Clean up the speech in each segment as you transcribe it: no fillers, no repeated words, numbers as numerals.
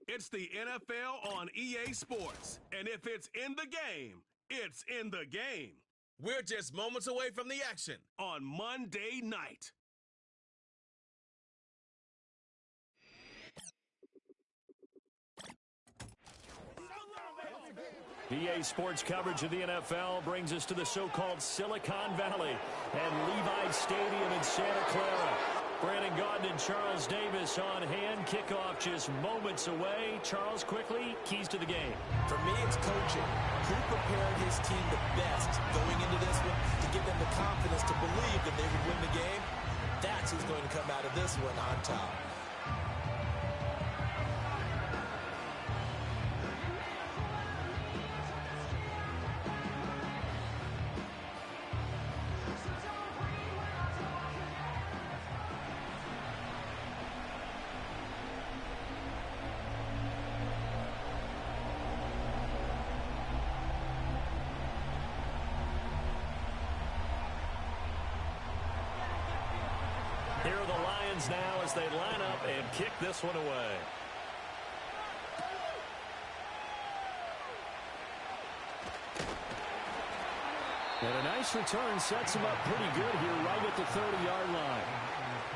It's the NFL on EA Sports. And if it's in the game, it's in the game. We're just moments away from the action on Monday night. EA Sports coverage of the NFL brings us to the so-called Silicon Valley and Levi Stadium in Santa Clara. Brandon Gaudin and Charles Davis on hand. Kickoff just moments away. Charles, quickly, keys to the game. For me, it's coaching. Who prepared his team the best going into this one to give them the confidence to believe that they would win the game? That's who's going to come out of this one on top. Here are the Lions now as they line up and kick this one away. And a nice return sets him up pretty good here right at the 30-yard line.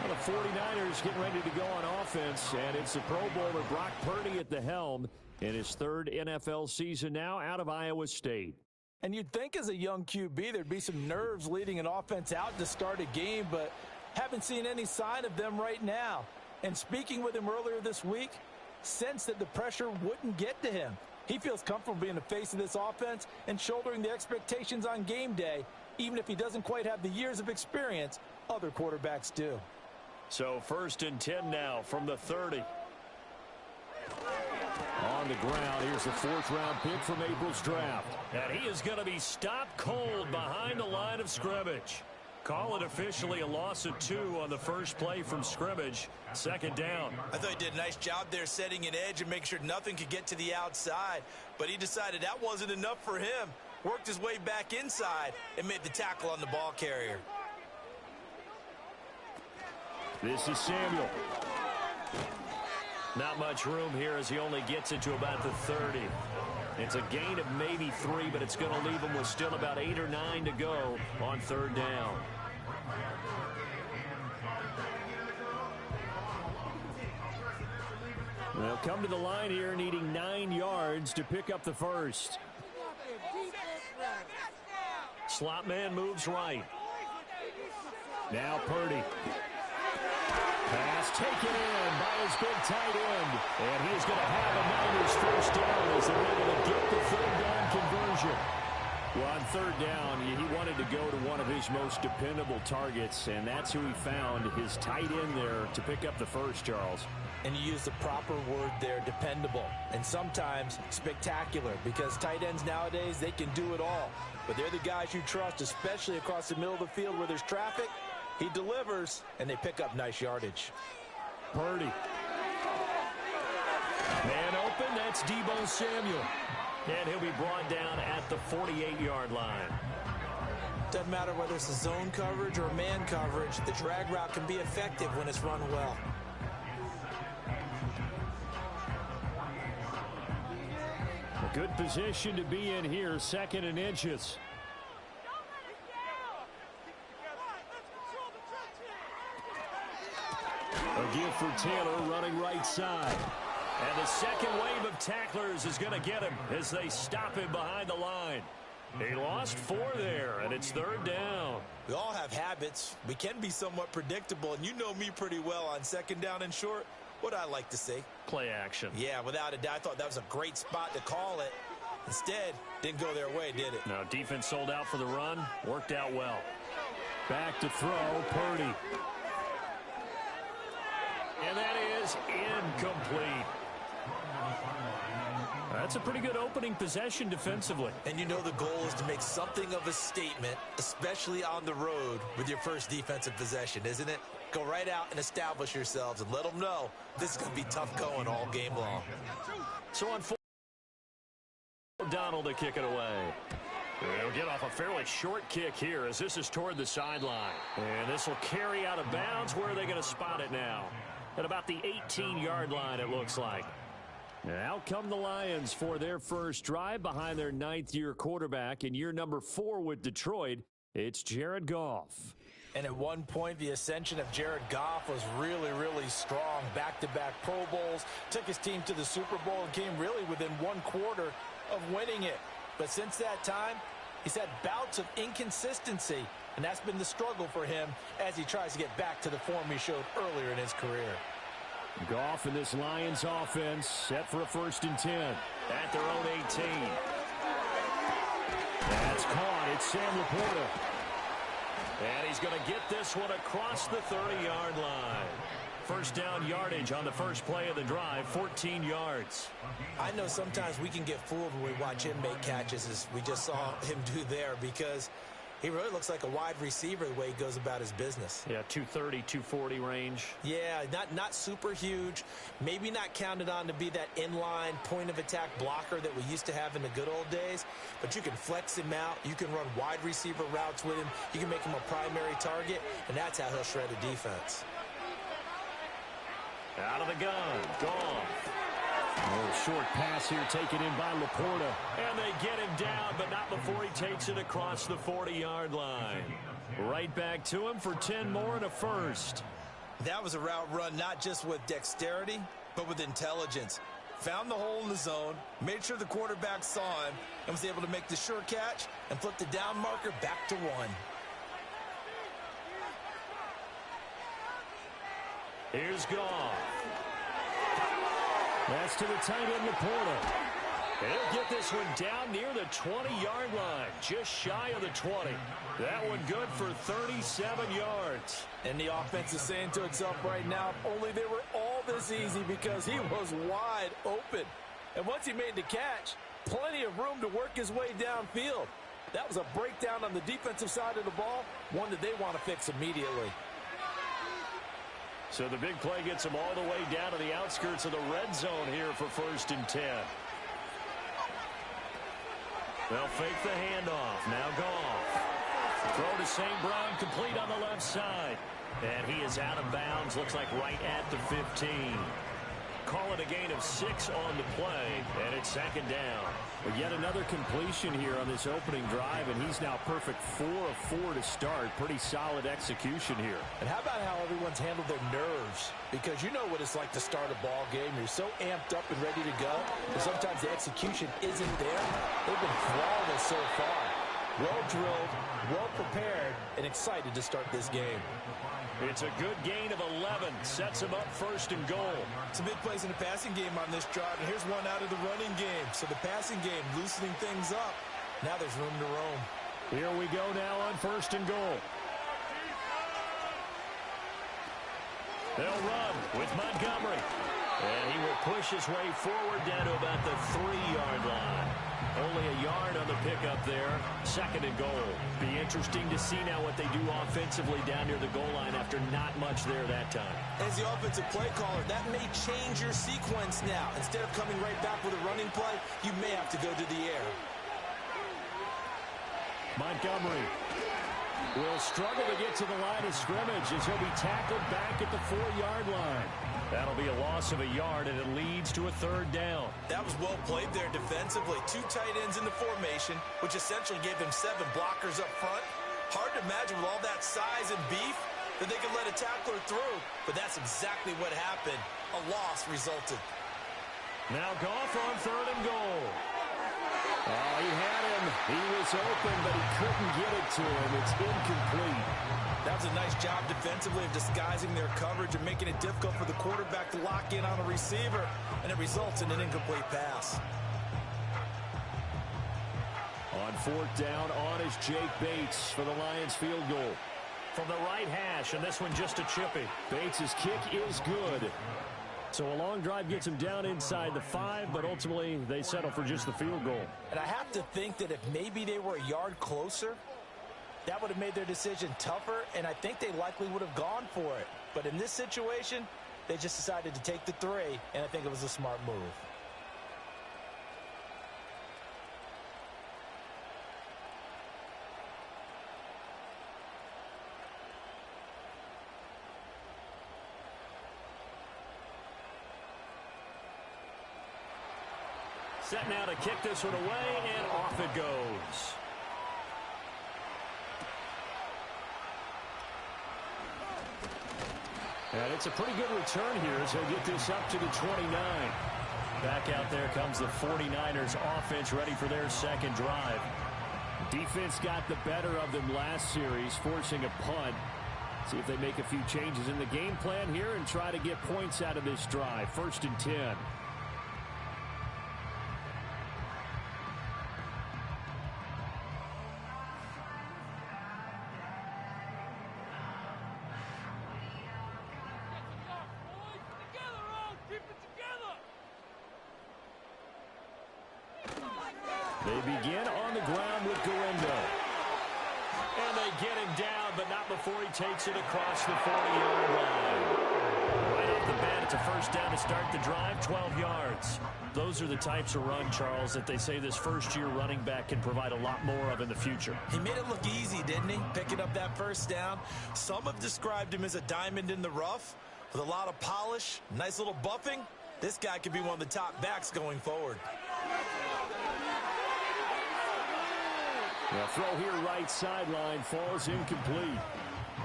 Well, the 49ers getting ready to go on offense, and it's the Pro Bowler Brock Purdy at the helm in his third NFL season now out of Iowa State. And you'd think as a young QB there'd be some nerves leading an offense out to start a game, but haven't seen any sign of them right now. And speaking with him earlier this week, sensed that the pressure wouldn't get to him. He feels comfortable being the face of this offense and shouldering the expectations on game day, even if he doesn't quite have the years of experience other quarterbacks do. So 1st and 10 now from the 30. On the ground, here's the 4th-round pick from April's draft. And he is going to be stopped cold behind the line of scrimmage. Call it officially a loss of 2 on the first play from scrimmage. 2nd down. I thought he did a nice job there setting an edge and making sure nothing could get to the outside. But he decided that wasn't enough for him. Worked his way back inside and made the tackle on the ball carrier. This is Samuel. Not much room here as he only gets it to about the 30. It's a gain of maybe 3, but it's going to leave him with still about 8 or 9 to go on 3rd down. They'll come to the line here needing 9 yards to pick up the first. Slot man moves right. Now Purdy. Pass taken in by his big tight end. And he is going to have a Niners first down as they're able to get the 3rd down conversion. Well, on 3rd down, he wanted to go to one of his most dependable targets, and that's who he found, his tight end there, to pick up the first, Charles. And you use the proper word there, dependable. And sometimes spectacular, because tight ends nowadays, they can do it all. But they're the guys you trust, especially across the middle of the field where there's traffic. He delivers, and they pick up nice yardage. Purdy. Man open, that's Deebo Samuel. And he'll be brought down at the 48-yard line. Doesn't matter whether it's a zone coverage or man coverage, the drag route can be effective when it's run well. A good position to be in here, 2nd and inches. A give for Taylor running right side. And the second wave of tacklers is going to get him as they stop him behind the line. He lost 4 there, and it's 3rd down. We all have habits. We can be somewhat predictable, and you know me pretty well on 2nd down and short. What I like to say? Play action. Yeah, without a doubt. I thought that was a great spot to call it. Instead, didn't go their way, did it? Now, defense sold out for the run. Worked out well. Back to throw, Purdy. And that is incomplete. That's a pretty good opening possession defensively. And you know the goal is to make something of a statement, especially on the road with your first defensive possession, isn't it? Go right out and establish yourselves and let them know this is going to be tough going all game long. So on 4th, Donald to kick it away. They'll get off a fairly short kick here as this is toward the sideline. And this will carry out of bounds. Where are they going to spot it now? At about the 18-yard line, it looks like. Out come the Lions for their first drive behind their ninth-year quarterback in year number 4 with Detroit. It's Jared Goff. And at one point, the ascension of Jared Goff was really, really strong. Back-to-back Pro Bowls, took his team to the Super Bowl and came really within one quarter of winning it. But since that time, he's had bouts of inconsistency, and that's been the struggle for him as he tries to get back to the form he showed earlier in his career. Goff in this Lions offense set for a 1st and 10 at their own 18. That's caught. It's Sam Laporta. And he's going to get this one across the 30-yard line. First down yardage on the first play of the drive, 14 yards. I know sometimes we can get fooled when we watch him make catches, as we just saw him do there, because he really looks like a wide receiver the way he goes about his business. Yeah, 230, 240 range. Yeah, not super huge. Maybe not counted on to be that inline point-of-attack blocker that we used to have in the good old days. But you can flex him out. You can run wide receiver routes with him. You can make him a primary target, and that's how he'll shred a defense. Out of the gun, Goff. A little short pass here taken in by Laporta. And they get him down, but not before he takes it across the 40-yard line. Right back to him for 10 more and a first. That was a route run not just with dexterity, but with intelligence. Found the hole in the zone, made sure the quarterback saw him, and was able to make the sure catch and flip the down marker back to 1. Here's Goff. That's to the tight end, Laporta. He'll get this one down near the 20-yard line, just shy of the 20. That one good for 37 yards. And the offense is saying to itself right now, if only they were all this easy, because he was wide open. And once he made the catch, plenty of room to work his way downfield. That was a breakdown on the defensive side of the ball, one that they want to fix immediately. So the big play gets him all the way down to the outskirts of the red zone here for 1st and 10. They'll fake the handoff. Now Goff. Throw to St. Brown, complete on the left side. And he is out of bounds, looks like right at the 15. Call it a gain of 6 on the play, and it's 2nd down. But yet another completion here on this opening drive, and he's now perfect 4 of 4 to start. Pretty solid execution here. And how about how everyone's handled their nerves? Because you know what it's like to start a ball game. You're so amped up and ready to go, but sometimes the execution isn't there. They've been flawless so far. Well drilled, well prepared, and excited to start this game. It's a good gain of 11. Sets him up 1st and goal. Some big plays in the passing game on this drive, and here's one out of the running game. So the passing game loosening things up. Now there's room to roam. Here we go now on 1st and goal. They'll run with Montgomery. And he will push his way forward down to about the 3-yard line. Only a yard on the pickup there. 2nd and goal. Be interesting to see now what they do offensively down near the goal line after not much there that time. As the offensive play caller, that may change your sequence now. Instead of coming right back with a running play, you may have to go to the air. Montgomery will struggle to get to the line of scrimmage as he'll be tackled back at the 4-yard line. That'll be a loss of a yard, and it leads to a 3rd down. That was well played there defensively. 2 tight ends in the formation, which essentially gave them 7 blockers up front. Hard to imagine with all that size and beef that they could let a tackler through, but that's exactly what happened. A loss resulted. Now Goff on 3rd and goal. Oh, he had him. He was open, but he couldn't get it to him. It's incomplete. That was a nice job defensively of disguising their coverage and making it difficult for the quarterback to lock in on a receiver, and it results in an incomplete pass. On 4th down, on is Jake Bates for the Lions field goal. From the right hash, and this one just a chippy. Bates' kick is good. So a long drive gets him down inside the 5, but ultimately they settle for just the field goal. And I have to think that if maybe they were a yard closer, that would have made their decision tougher, and I think they likely would have gone for it. But in this situation, they just decided to take the 3, and I think it was a smart move. Set now to kick this one away, and off it goes. And it's a pretty good return here as he'll get this up to the 29. Back out there comes the 49ers offense ready for their second drive. Defense got the better of them last series, forcing a punt. See if they make a few changes in the game plan here and try to get points out of this drive. 1st and 10. They begin on the ground with Galindo. And they get him down, but not before he takes it across the 40-yard line. Right off the bat, it's a first down to start the drive, 12 yards. Those are the types of run, Charles, that they say this first-year running back can provide a lot more of in the future. He made it look easy, didn't he? Picking up that first down. Some have described him as a diamond in the rough with a lot of polish, nice little buffing. This guy could be one of the top backs going forward. The throw here right sideline falls incomplete.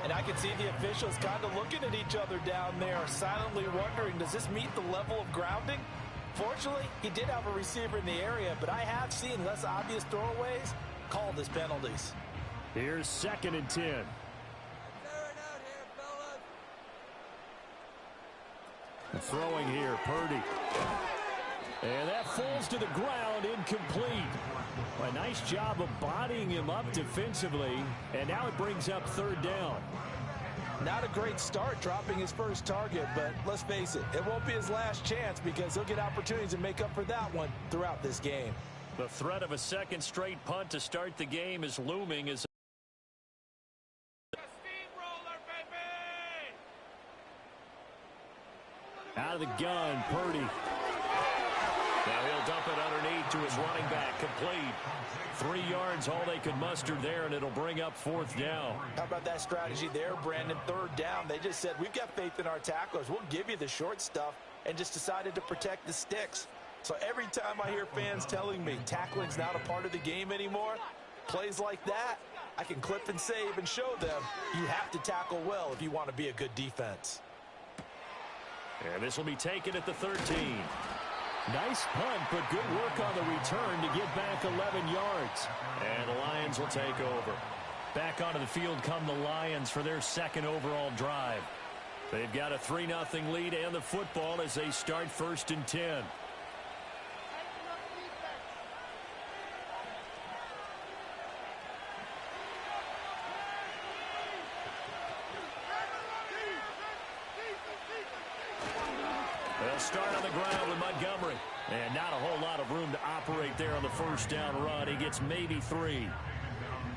And I can see the officials kind of looking at each other down there, silently wondering, does this meet the level of grounding? Fortunately, he did have a receiver in the area, but I have seen less obvious throwaways called as penalties. Here's 2nd and 10. Throwing here, Purdy. And that falls to the ground, incomplete. A nice job of bodying him up defensively, and now it brings up 3rd down. Not a great start dropping his first target, but let's face it, it won't be his last chance because he'll get opportunities to make up for that one throughout this game. The threat of a second straight punt to start the game is looming as out of the gun, Purdy. Now he'll dump it underneath to his running back, complete. 3 yards, all they could muster there, and it'll bring up 4th down. How about that strategy there, Brandon? 3rd down, they just said, we've got faith in our tacklers. We'll give you the short stuff, and just decided to protect the sticks. So every time I hear fans telling me tackling's not a part of the game anymore, plays like that, I can clip and save and show them you have to tackle well if you want to be a good defense. And this will be taken at the 13. Nice punt, but good work on the return to get back 11 yards. And the Lions will take over. Back onto the field come the Lions for their second overall drive. They've got a 3-0 lead and the football as they start 1st and 10. They'll start on the ground with Montgomery. And not a whole lot of room to operate there on the first down run. He gets maybe 3.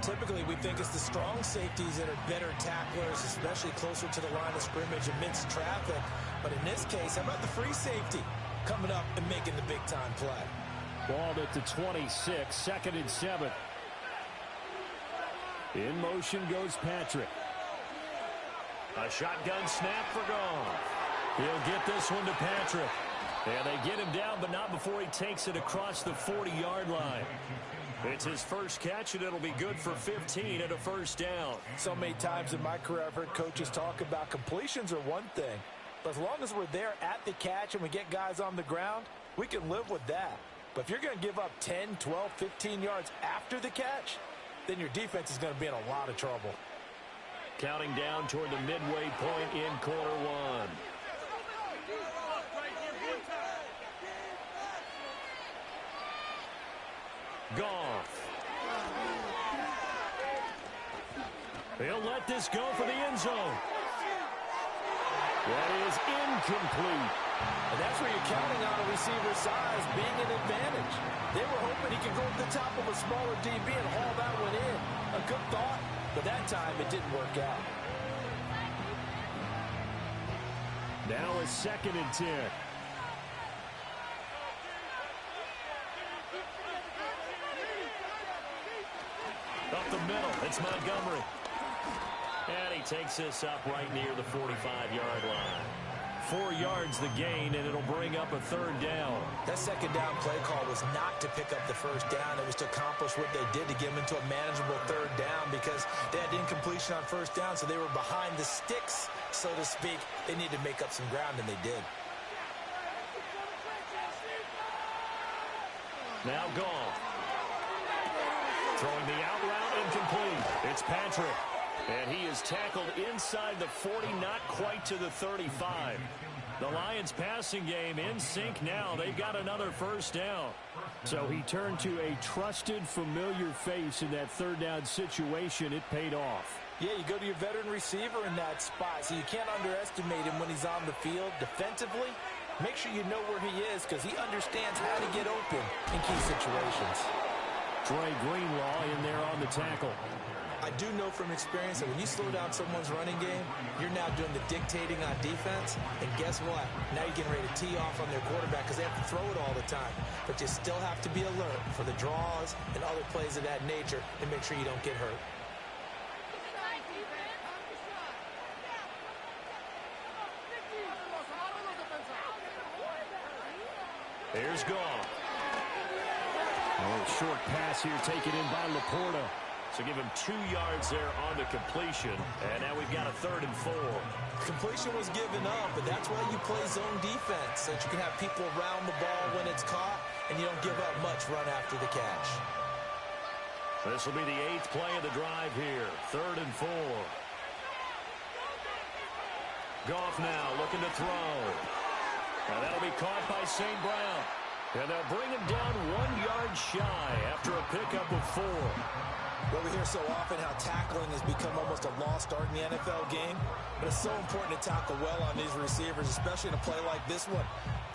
Typically, we think it's the strong safeties that are better tacklers, especially closer to the line of scrimmage amidst traffic. But in this case, how about the free safety coming up and making the big-time play? Ball at the 26, 2nd and 7. In motion goes Patrick. A shotgun snap for Goff. He'll get this one to Patrick. And they get him down, but not before he takes it across the 40-yard line. It's his first catch, and it'll be good for 15 and a first down. So many times in my career, I've heard coaches talk about completions are one thing. But as long as we're there at the catch and we get guys on the ground, we can live with that. But if you're going to give up 10, 12, 15 yards after the catch, then your defense is going to be in a lot of trouble. Counting down toward the midway point in quarter one. Goff. He'll let this go for the end zone. That is incomplete. And that's where you're counting on a receiver's size being an advantage. They were hoping he could go to the top of a smaller DB and haul that one in. A good thought, but that time it didn't work out. Now a 2nd and 10. Up the middle, it's Montgomery. And he takes this up right near the 45-yard line. 4 yards the gain, and it'll bring up a 3rd down. That 2nd down play call was not to pick up the 1st down. It was to accomplish what they did to get them into a manageable 3rd down because they had incompletion on 1st down, so they were behind the sticks, so to speak. They needed to make up some ground, and they did. Now Goff. Throwing the out route, incomplete. It's Patrick. And he is tackled inside the 40, not quite to the 35. The Lions passing game in sync now. They've got another 1st down. So he turned to a trusted, familiar face in that 3rd down situation. It paid off. Yeah, you go to your veteran receiver in that spot, so you can't underestimate him when he's on the field defensively. Make sure you know where he is because he understands how to get open in key situations. Dre Greenlaw in there on the tackle. I do know from experience that when you slow down someone's running game, you're now doing the dictating on defense. And guess what? Now you're getting ready to tee off on their quarterback because they have to throw it all the time. But you still have to be alert for the draws and other plays of that nature and make sure you don't get hurt. Here's Goff. A short pass here taken in by Laporta. So give him 2 yards there on the completion. And now we've got a 3rd and 4. Completion was given up, but that's why you play zone defense, so that you can have people around the ball when it's caught, and you don't give up much run after the catch. This will be the 8th play of the drive here. 3rd and 4. Goff now looking to throw. Now that'll be caught by St. Brown. And they'll bring him down 1 yard shy after a pickup of 4. Well, we hear so often how tackling has become almost a lost art in the NFL game, but it's so important to tackle well on these receivers, especially in a play like this one.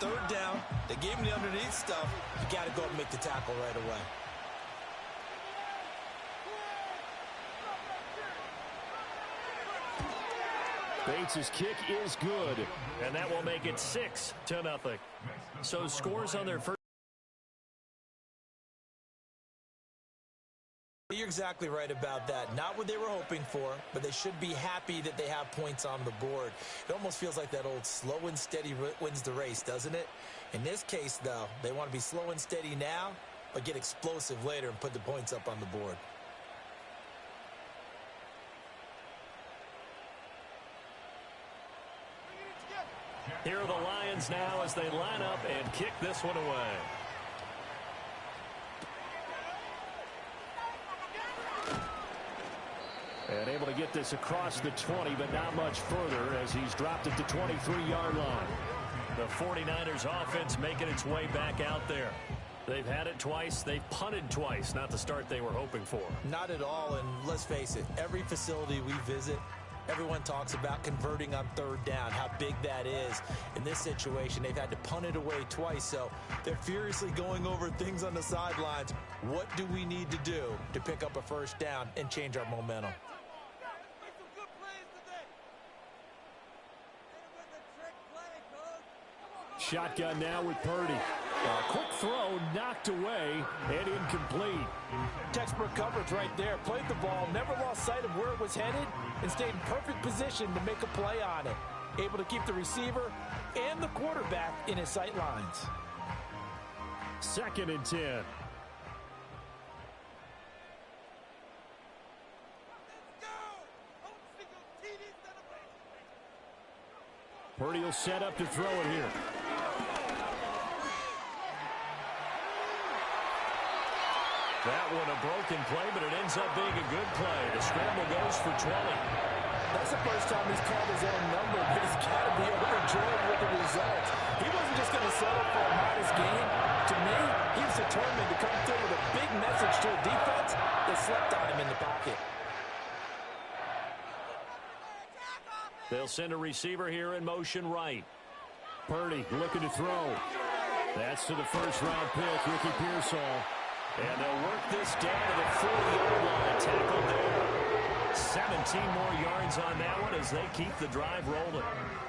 3rd down, they gave him the underneath stuff. You got to go and make the tackle right away. Bates' kick is good, and that will make it 6-0. So scores on their first. You're exactly right about that. Not what they were hoping for, but they should be happy that they have points on the board. It almost feels like that old slow and steady wins the race, doesn't it? In this case, though, they want to be slow and steady now, but get explosive later and put the points up on the board. Here are the Lions now as they line up and kick this one away. And able to get this across the 20, but not much further as he's dropped at the 23-yard line. The 49ers offense making its way back out there. They've had it twice. They've punted twice. Not the start they were hoping for. Not at all, and let's face it, every facility we visit, everyone talks about converting on 3rd down, how big that is. In this situation, they've had to punt it away twice, so they're furiously going over things on the sidelines. What do we need to do to pick up a 1st down and change our momentum? Shotgun now with Purdy. A quick throw knocked away and incomplete. Textbook coverage right there. Played the ball, never lost sight of where it was headed, and stayed in perfect position to make a play on it. Able to keep the receiver and the quarterback in his sight lines. 2nd and 10. Purdy will set up to throw it here. That one a broken play, but it ends up being a good play. The scramble goes for 20. That's the first time he's called his own number, but he's got to be overjoyed with the results. He wasn't just going to settle for a modest game. To me, he was determined to come through with a big message to a defense that slept on him in the pocket. They'll send a receiver here in motion right. Purdy looking to throw. That's to the 1st-round pick, Ricky Pearsall. And they'll work this down to the 40-yard line. Tackled there. 17 more yards on that one as they keep the drive rolling.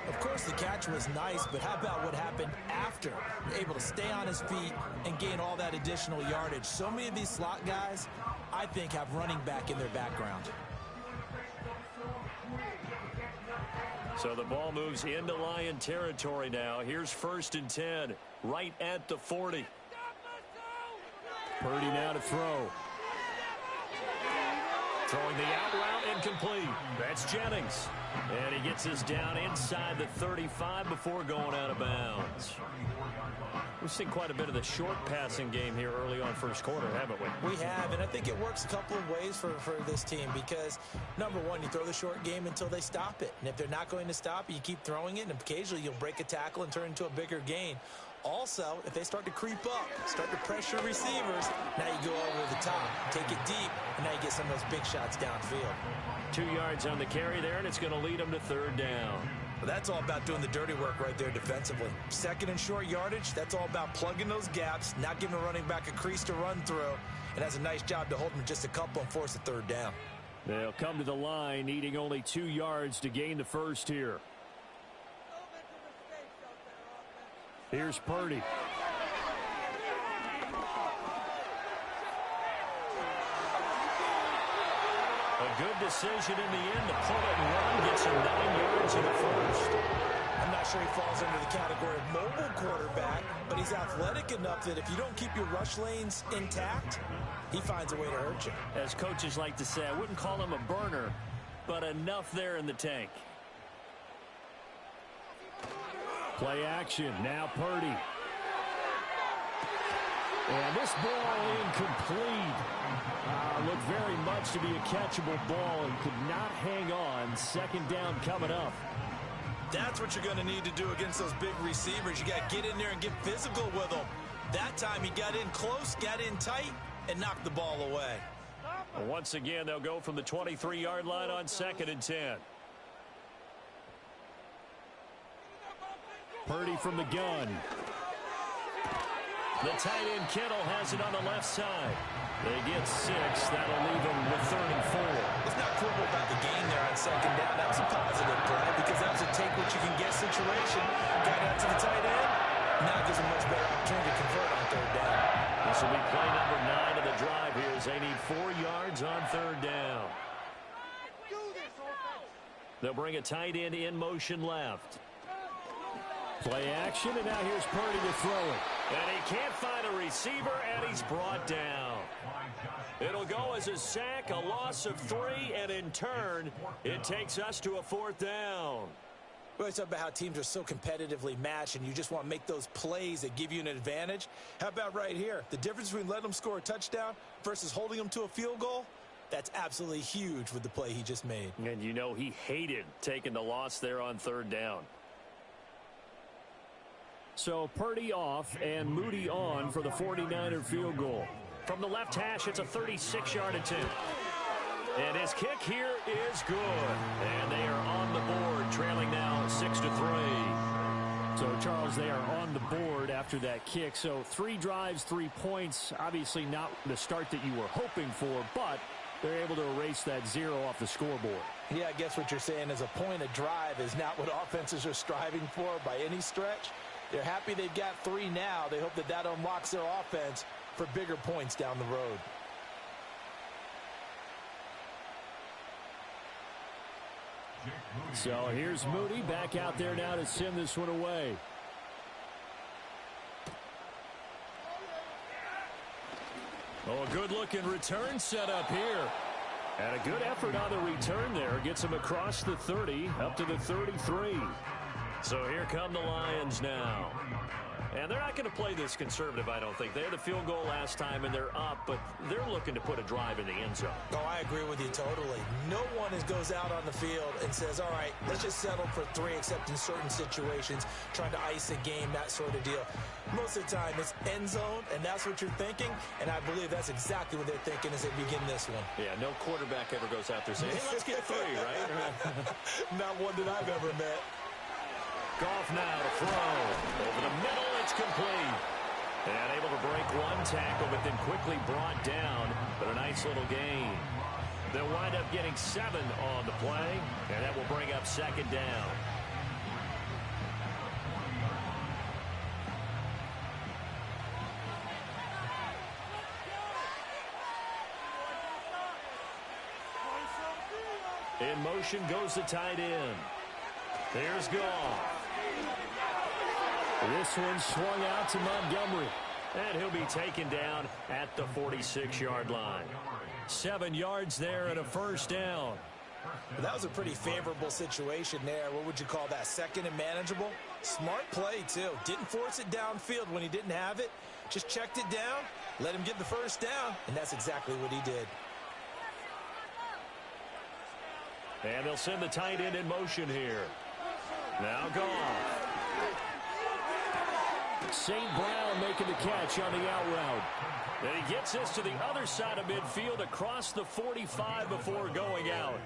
Of course, the catch was nice, but how about what happened after? Able to stay on his feet and gain all that additional yardage. So many of these slot guys, I think, have running back in their background. So the ball moves into Lion territory now. Here's 1st and 10, right at the 40. Purdy now to throw. Throwing the out route incomplete. That's Jennings. And he gets us down inside the 35 before going out of bounds. We've seen quite a bit of the short passing game here early on first quarter, haven't we? We have, and I think it works a couple of ways for this team because, number one, you throw the short game until they stop it. And if they're not going to stop it, you keep throwing it, and occasionally you'll break a tackle and turn it into a bigger gain. Also, if they start to creep up, start to pressure receivers, now you go over the top, take it deep, and now you get some of those big shots downfield. 2 yards on the carry there, and it's going to lead them to 3rd down. Well, that's all about doing the dirty work right there defensively. 2nd and short yardage, that's all about plugging those gaps, not giving a running back a crease to run through, and that's a nice job to hold them just a couple and force a 3rd down. They'll come to the line, needing only 2 yards to gain the first here. Here's Purdy. A good decision in the end to pull it and run, gets him 9 yards in the first. I'm not sure he falls under the category of mobile quarterback, but he's athletic enough that if you don't keep your rush lanes intact, he finds a way to hurt you. As coaches like to say, I wouldn't call him a burner, but enough there in the tank. Play action, now Purdy. And this ball incomplete. Looked very much to be a catchable ball and could not hang on. 2nd down coming up. That's what you're going to need to do against those big receivers. You got to get in there and get physical with them. That time he got in close, got in tight, and knocked the ball away. Once again, they'll go from the 23-yard line on 2nd and 10. Purdy from the gun. The tight end Kittle has it on the left side. They get 6. That'll leave them with 3rd and 4. Let's not quibble about the gain there on 2nd down. That was a positive play because that was a take what you can get situation. Got out to the tight end. Now gives them much better opportunity to convert on 3rd down. This will be play number 9 of the drive here as they need 4 yards on 3rd down. They'll bring a tight end in motion left. Play action, and now here's Purdy to throw it. And he can't find a receiver, and he's brought down. It'll go as a sack, a loss of 3, and in turn, it takes us to a 4th down. We always talk about how teams are so competitively matched, and you just want to make those plays that give you an advantage. How about right here? The difference between letting them score a touchdown versus holding them to a field goal, that's absolutely huge with the play he just made. And you know he hated taking the loss there on 3rd down. So Purdy off and Moody on for the 49er field goal. From the left hash, it's a 36-yard attempt. And his kick here is good. And they are on the board, trailing now 6-3. So, Charles, they are on the board after that kick. So 3 drives, 3 points. Obviously not the start that you were hoping for, but they're able to erase that 0 off the scoreboard. Yeah, I guess what you're saying is a point of drive is not what offenses are striving for by any stretch. They're happy they've got 3 now. They hope that that unlocks their offense for bigger points down the road. So here's Moody back out there now to send this one away. Oh, a good-looking return set up here. And a good effort on the return there. Gets him across the 30, up to the 33. So here come the Lions now. And they're not going to play this conservative, I don't think. They had the field goal last time, and they're up, but they're looking to put a drive in the end zone. Oh, I agree with you totally. No one goes out on the field and says, all right, let's just settle for 3, except in certain situations, trying to ice a game, that sort of deal. Most of the time, it's end zone, and that's what you're thinking, and I believe that's exactly what they're thinking as they begin this one. Yeah, no quarterback ever goes out there saying, hey, let's get 3, right? Not one that I've ever met. Goff now to throw. Over the middle, it's complete. And able to break 1 tackle, but then quickly brought down. But a nice little gain. They'll wind up getting 7 on the play, and that will bring up 2nd down. In motion goes the tight end. There's Goff. This one swung out to Montgomery. And he'll be taken down at the 46-yard line. 7 yards there and a first down. That was a pretty favorable situation there. What would you call that? Second and manageable? Smart play, too. Didn't force it downfield when he didn't have it. Just checked it down, let him get the first down, and that's exactly what he did. And they'll send the tight end in motion here. Now Goff. St. Brown making the catch on the out route. And he gets this to the other side of midfield across the 45 before going out.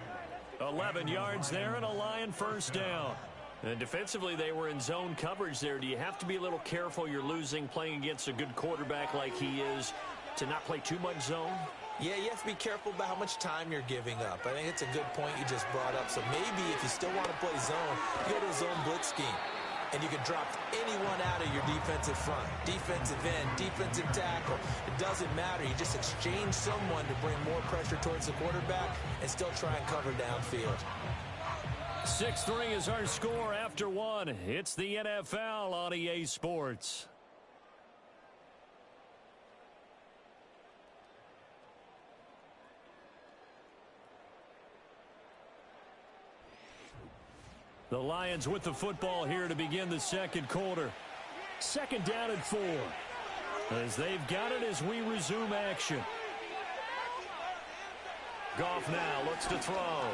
11 yards there and a Lion first down. And defensively, they were in zone coverage there. Do you have to be a little careful you're losing playing against a good quarterback like he is to not play too much zone? Yeah, you have to be careful about how much time you're giving up. I think it's a good point you just brought up. So maybe if you still want to play zone, you go to a zone blitz scheme. And you can drop anyone out of your defensive front. Defensive end, defensive tackle. It doesn't matter. You just exchange someone to bring more pressure towards the quarterback and still try and cover downfield. 6-3 is our score after one. It's the NFL on EA Sports. The Lions with the football here to begin the second quarter. Second down and 4. As they've got it as we resume action. Goff now looks to throw.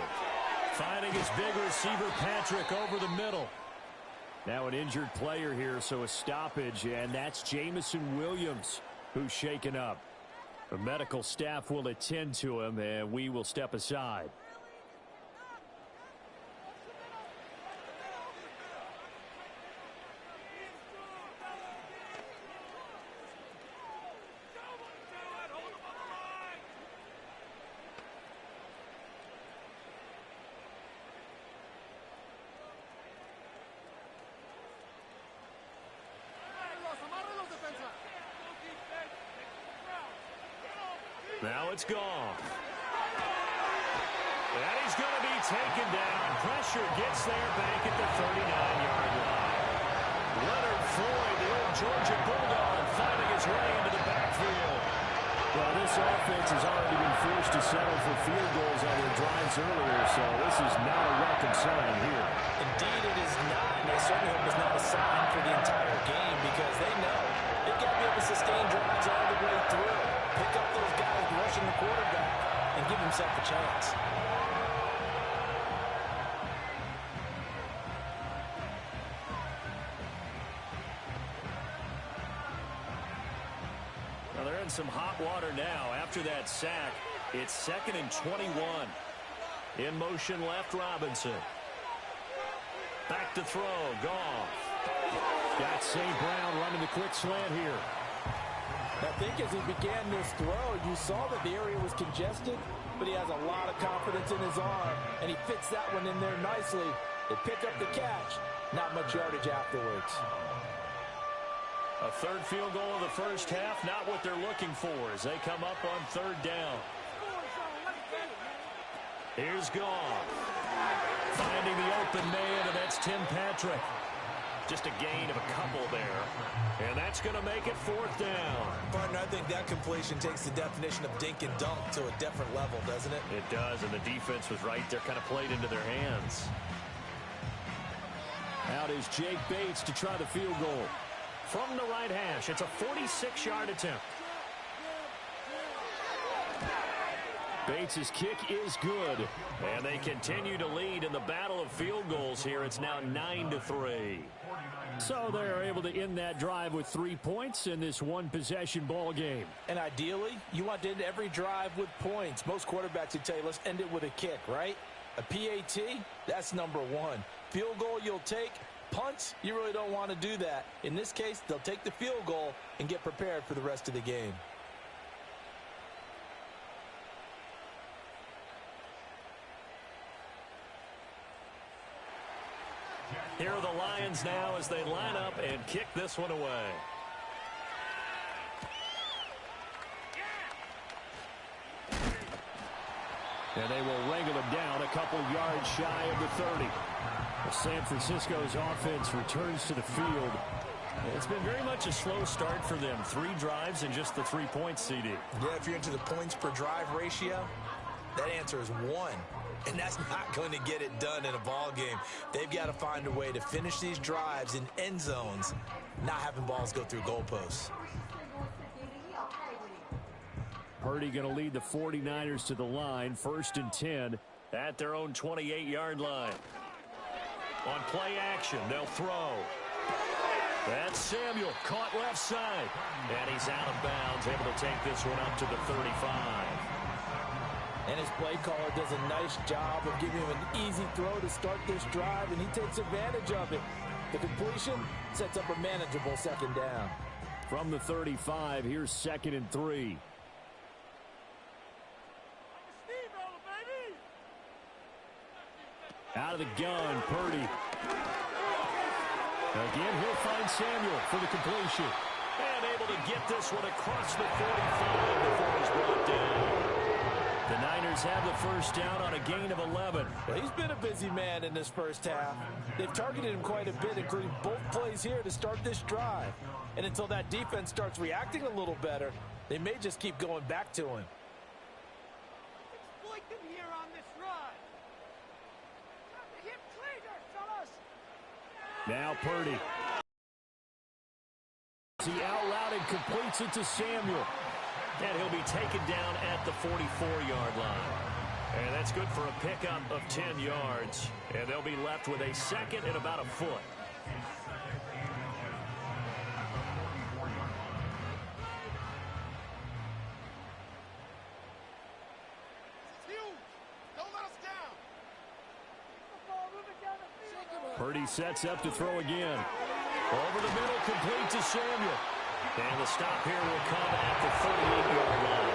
Finding his big receiver Patrick over the middle. Now an injured player here, so a stoppage, and that's Jamison Williams who's shaken up. The medical staff will attend to him, and we will step aside. Now it's Goff. And he's going to be taken down. Pressure gets there back at the 39-yard line. Leonard Floyd, the old Georgia Bulldog, finding his way into the backfield. Well, this offense has already been forced to settle for field goals on their drives earlier, so this is not a welcome sign here. Indeed, it is not. And I certainly hope it's not a sign for the entire game because they know they've got to be able to sustain drives all the way through. Pick up those guys rushing the quarterback and give himself a chance. Well, they're in some hot water now. After that sack, it's 2nd and 21. In motion left, Robinson. Back to throw, Goff. Got St. Brown running the quick slant here. I think as he began this throw, you saw that the area was congested, but he has a lot of confidence in his arm, and he fits that one in there nicely. They pick up the catch. Not much yardage afterwards. A third field goal in the first half, not what they're looking for as they come up on 3rd down. Here's Goff. Finding the open man, and that's Tim Patrick. Just a gain of a couple there. And that's going to make it 4th down. Partner, I think that completion takes the definition of dink and dunk to a different level, doesn't it? It does, and the defense was right there, kind of played into their hands. Out is Jake Bates to try the field goal. From the right hash, it's a 46-yard attempt. Bates' kick is good, and they continue to lead in the battle of field goals here. It's now 9-3. So they're able to end that drive with 3 points in this one-possession ball game. And ideally, you want to end every drive with points. Most quarterbacks would tell you, let's end it with a kick, right? A PAT, that's number 1. Field goal you'll take. Punts, you really don't want to do that. In this case, they'll take the field goal and get prepared for the rest of the game. Here are the Lions now as they line up and kick this one away. And they will wrangle him down a couple yards shy of the 30. San Francisco's offense returns to the field. It's been very much a slow start for them. 3 drives and just the 3 points, CD. Yeah, if you're into the points per drive ratio, that answer is 1. And that's not going to get it done in a ball game. They've got to find a way to finish these drives in end zones, not having balls go through goalposts. Purdy going to lead the 49ers to the line. 1st and 10 at their own 28-yard line. On play action, they'll throw. That's Samuel, caught left side. And he's out of bounds, able to take this one up to the 35. And his play caller does a nice job of giving him an easy throw to start this drive, and he takes advantage of it. The completion sets up a manageable 2nd down. From the 35, here's 2nd and 3. Out of the gun, Purdy. Again, he'll find Samuel for the completion. And able to get this one across the 45 before he's brought down. The Niners have the 1st down on a gain of 11. Well, he's been a busy man in this 1st half. They've targeted him quite a bit, including both plays here to start this drive. And until that defense starts reacting a little better, they may just keep going back to him. Exploit them here on this run. Hit cleaner, fellas. Now Purdy. He out loud and completes it to Samuel. And he'll be taken down at the 44-yard line. And that's good for a pickup of 10 yards. And they'll be left with a 2nd and about a foot. Purdy sets up to throw again. Over the middle, complete to Samuel. And the stop here will come at the 38-yard line.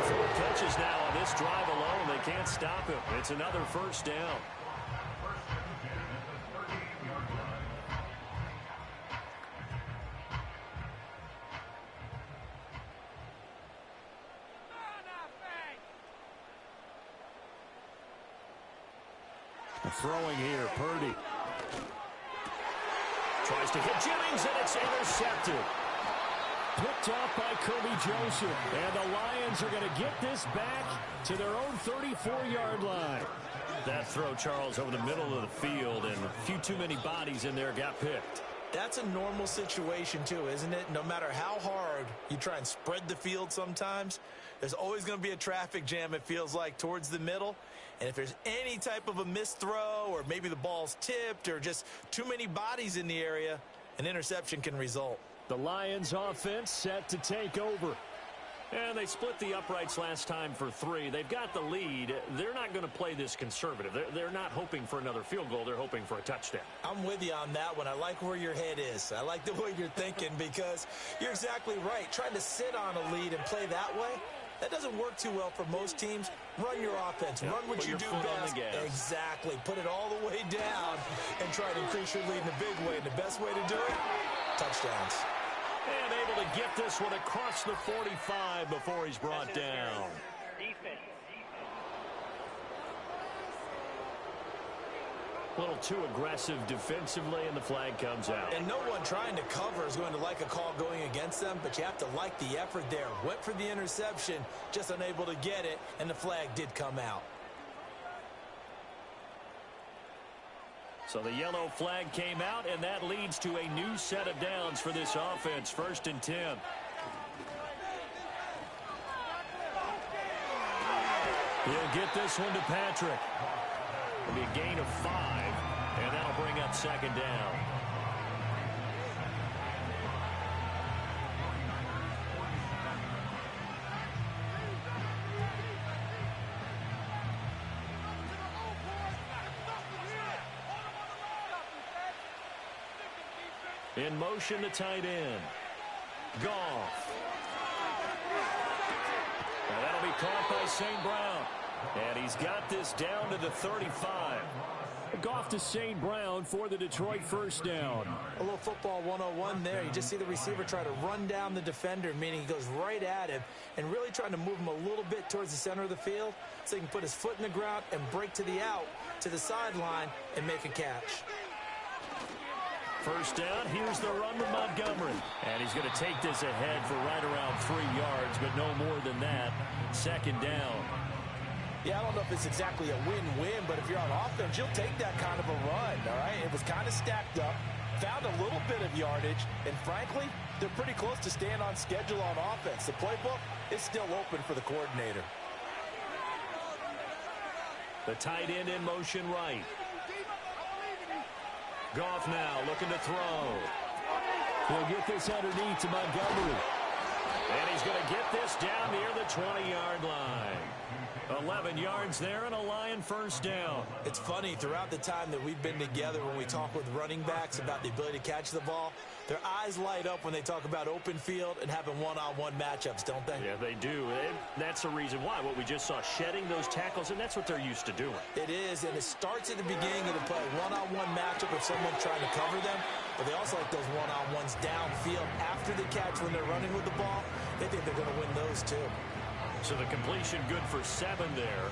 4 catches now on this drive alone. They can't stop him. It's another 1st down. Throwing here, Purdy. Tries to hit Jennings, and it's intercepted. Picked off by Kirby Joseph. And the Lions are going to get this back to their own 34-yard line. That throw, Charles, over the middle of the field, and a few too many bodies in there got picked. That's a normal situation, too, isn't it? No matter how hard you try and spread the field sometimes, there's always going to be a traffic jam, it feels like, towards the middle. And if there's any type of a missed throw, or maybe the ball's tipped, or just too many bodies in the area, an interception can result. The Lions offense set to take over. And they split the uprights last time for 3. They've got the lead. They're not going to play this conservative. They're not hoping for another field goal. They're hoping for a touchdown. I'm with you on that one. I like where your head is. I like the way you're thinking, because you're exactly right. Trying to sit on a lead and play that way, that doesn't work too well for most teams. Run your offense. Run what you do best. Exactly. Put it all the way down and try to increase your lead in a big way. And the best way to do it, touchdowns. And able to get this one across the 45 before he's brought down. A little too aggressive defensively, and the flag comes out. And no one trying to cover is going to like a call going against them, but you have to like the effort there. Went for the interception, just unable to get it, and the flag did come out. So the yellow flag came out, and that leads to a new set of downs for this offense. 1st and 10. He'll get this one to Patrick. It'll be a gain of 5, and that'll bring up 2nd down. In motion, the tight end. Goff. Now that'll be caught by St. Brown. And he's got this down to the 35. Goff to St. Brown for the Detroit first down. A little football 101 there. You just see the receiver try to run down the defender, meaning he goes right at him and really trying to move him a little bit towards the center of the field so he can put his foot in the ground and break to the out, to the sideline, and make a catch. First down, here's the run with Montgomery. And he's going to take this ahead for right around 3 yards, but no more than that. Second down. Yeah, I don't know if it's exactly a win-win, but if you're on offense, you'll take that kind of a run, all right? It was kind of stacked up, found a little bit of yardage, and frankly, they're pretty close to staying on schedule on offense. The playbook is still open for the coordinator. The tight end in motion right. Goff now looking to throw. He'll get this underneath to Montgomery. And he's going to get this down near the 20-yard line. 11 yards there and a Lion first down. It's funny, throughout the time that we've been together when we talk with running backs about the ability to catch the ball, their eyes light up when they talk about open field and having one-on-one matchups, don't they? Yeah, they do. And that's the reason why. What we just saw, shedding those tackles, and that's what they're used to doing. It is, and it starts at the beginning of the play. One-on-one matchup if someone's trying to cover them, but they also like those one-on-ones downfield after the catch when they're running with the ball. They think they're going to win those too. So the completion good for 7 there,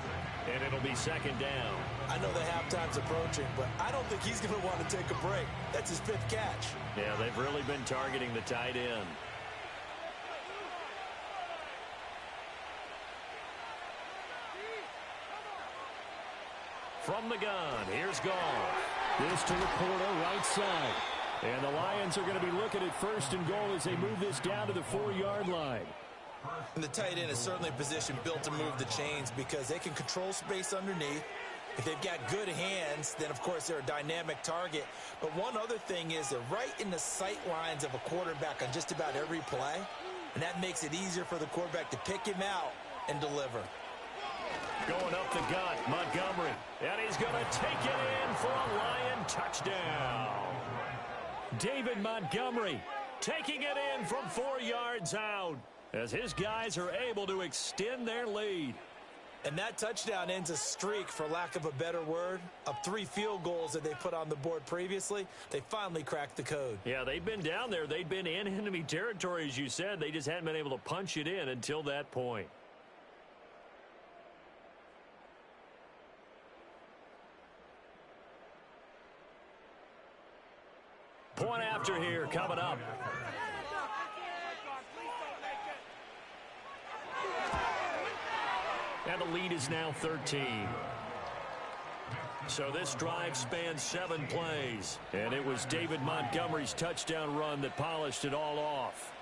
and it'll be second down. I know the halftime's approaching, but I don't think he's going to want to take a break. That's his 5th catch. Yeah, they've really been targeting the tight end. From the gun, here's Goff. This to the corner, right side. And the Lions are going to be looking at first and goal as they move this down to the 4-yard line. And the tight end is certainly a position built to move the chains because they can control space underneath. If they've got good hands, then, of course, they're a dynamic target. But one other thing is they're right in the sight lines of a quarterback on just about every play, and that makes it easier for the quarterback to pick him out and deliver. Going up the gut, Montgomery. And he's going to take it in for a Lion touchdown. David Montgomery taking it in from 4 yards out as his guys are able to extend their lead. And that touchdown ends a streak, for lack of a better word, of 3 field goals that they put on the board previously. They finally cracked the code. Yeah, they've been down there. They've been in enemy territory, as you said. They just hadn't been able to punch it in until that point. Point after here coming up. And the lead is now 13. So this drive spans 7 plays. And it was David Montgomery's touchdown run that polished it all off.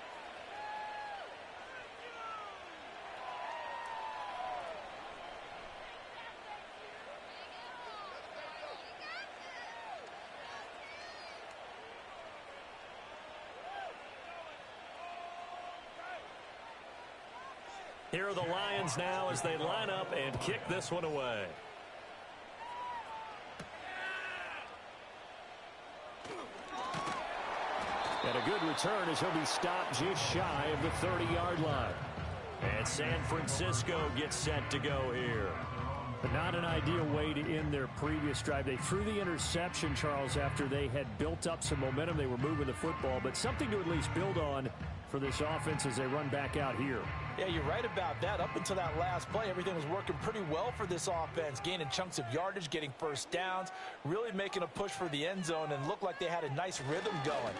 Here are the Lions now as they line up and kick this one away. And a good return as he'll be stopped just shy of the 30-yard line. And San Francisco gets set to go here. But not an ideal way to end their previous drive. They threw the interception, Charles, after they had built up some momentum. They were moving the football, but something to at least build on for this offense as they run back out here. Yeah, you're right about that. Up until that last play, everything was working pretty well for this offense, gaining chunks of yardage, getting first downs, really making a push for the end zone, and looked like they had a nice rhythm going.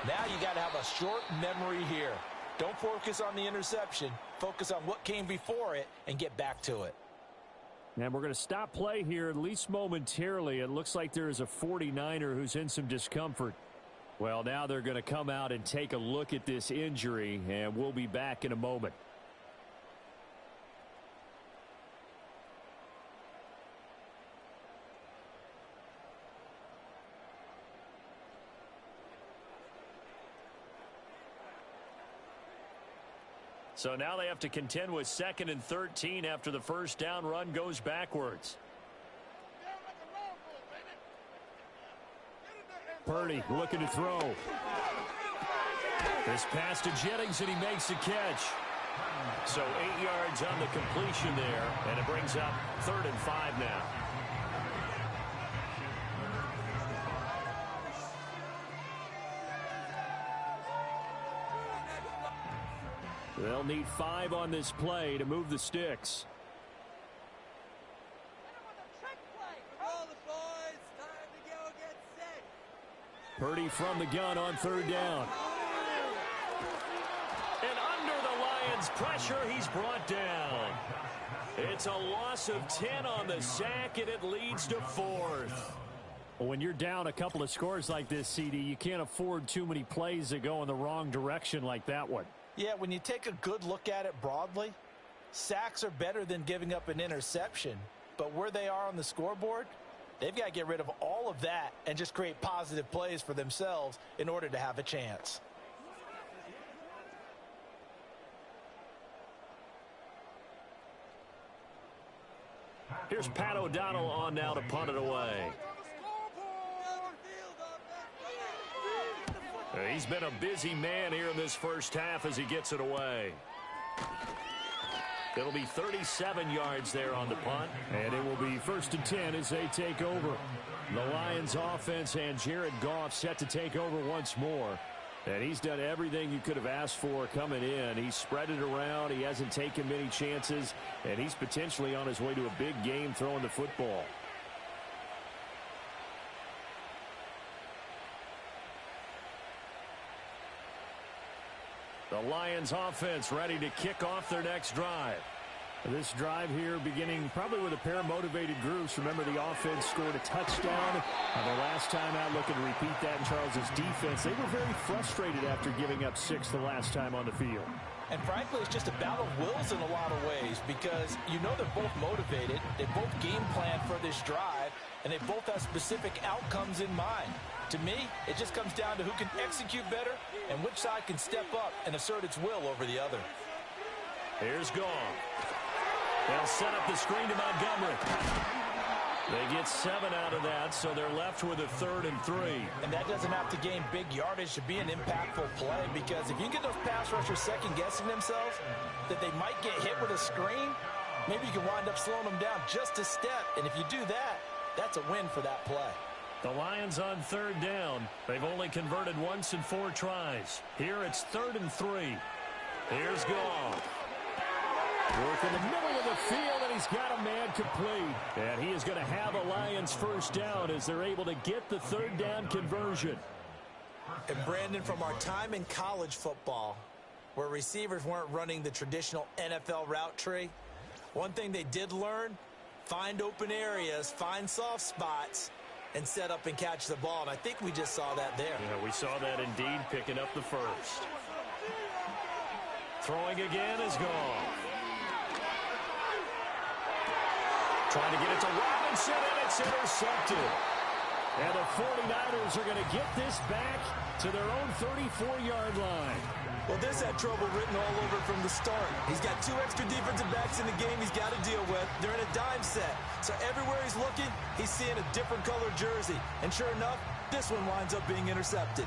Now you got to have a short memory here. Don't focus on the interception. Focus on what came before it and get back to it. And we're going to stop play here, at least momentarily. It looks like there is a 49er who's in some discomfort. Well, now they're going to come out and take a look at this injury, and we'll be back in a moment. So now they have to contend with 2nd and 13 after the first down run goes backwards. Purdy looking to throw. This pass to Jennings, and he makes the catch. So 8 yards on the completion there, and it brings up 3rd and 5 now. They'll need 5 on this play to move the sticks. Purdy from the gun on 3rd down. And under the Lions' pressure, he's brought down. It's a loss of 10 on the sack, and it leads to 4th. When you're down a couple of scores like this, CD, you can't afford too many plays that go in the wrong direction like that one. Yeah, when you take a good look at it broadly, sacks are better than giving up an interception. But where they are on the scoreboard, they've got to get rid of all of that and just create positive plays for themselves in order to have a chance. Here's Pat O'Donnell on now to punt it away. He's been a busy man here in this first half as he gets it away. It'll be 37 yards there on the punt. And it will be 1st and 10 as they take over. The Lions offense and Jared Goff set to take over once more. And he's done everything you could have asked for coming in. He's spread it around. He hasn't taken many chances. And he's potentially on his way to a big game throwing the football. The Lions offense ready to kick off their next drive. This drive here beginning probably with a pair of motivated groups. Remember, the offense scored a touchdown the last time out. Looking to repeat that in Charles's defense. They were very frustrated after giving up 6 the last time on the field. And frankly, it's just a battle of wills in a lot of ways because you know they're both motivated. They both game plan for this drive, and they both have specific outcomes in mind. To me, it just comes down to who can execute better and which side can step up and assert its will over the other. Here's Goff. They'll set up the screen to Montgomery. They get 7 out of that, so they're left with a 3rd and 3. And that doesn't have to gain big yardage to be an impactful play because if you get those pass rushers second-guessing themselves that they might get hit with a screen, maybe you can wind up slowing them down just a step. And if you do that, that's a win for that play. The Lions on 3rd down. They've only converted once in 4 tries. Here it's 3rd and 3. Here's Goff. Work in the middle of the field, and he's got a man complete. And he is going to have a Lions first down as they're able to get the 3rd down conversion. And Brandon, from our time in college football, where receivers weren't running the traditional NFL route tree, one thing they did learn, find open areas, find soft spots, and set up and catch the ball. And I think we just saw that there. Yeah, we saw that indeed, picking up the first. Throwing again is Goff. Trying to get it to Robinson, and it's intercepted. And the 49ers are going to get this back to their own 34-yard line. Well, this had trouble written all over from the start. He's got 2 extra defensive backs in the game he's got to deal with. They're in a dime set. So everywhere he's looking, he's seeing a different colored jersey. And sure enough, this one winds up being intercepted.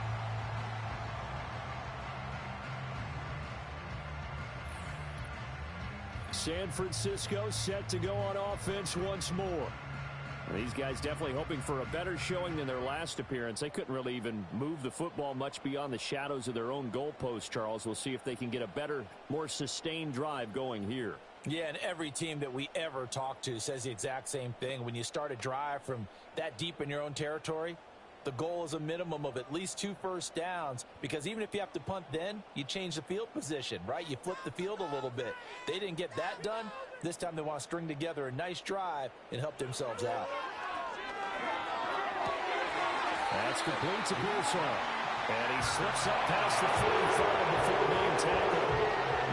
San Francisco set to go on offense once more. These guys definitely hoping for a better showing than their last appearance. They couldn't really even move the football much beyond the shadows of their own goalpost, Charles. We'll see if they can get a better, more sustained drive going here. Yeah, and every team that we ever talk to says the exact same thing. When you start a drive from that deep in your own territory, the goal is a minimum of at least 2 first downs, because even if you have to punt then, you change the field position, right? You flip the field a little bit. They didn't get that done. This time they want to string together a nice drive and help themselves out. That's complete to Pearson. And he slips up past the 45 before being tackled.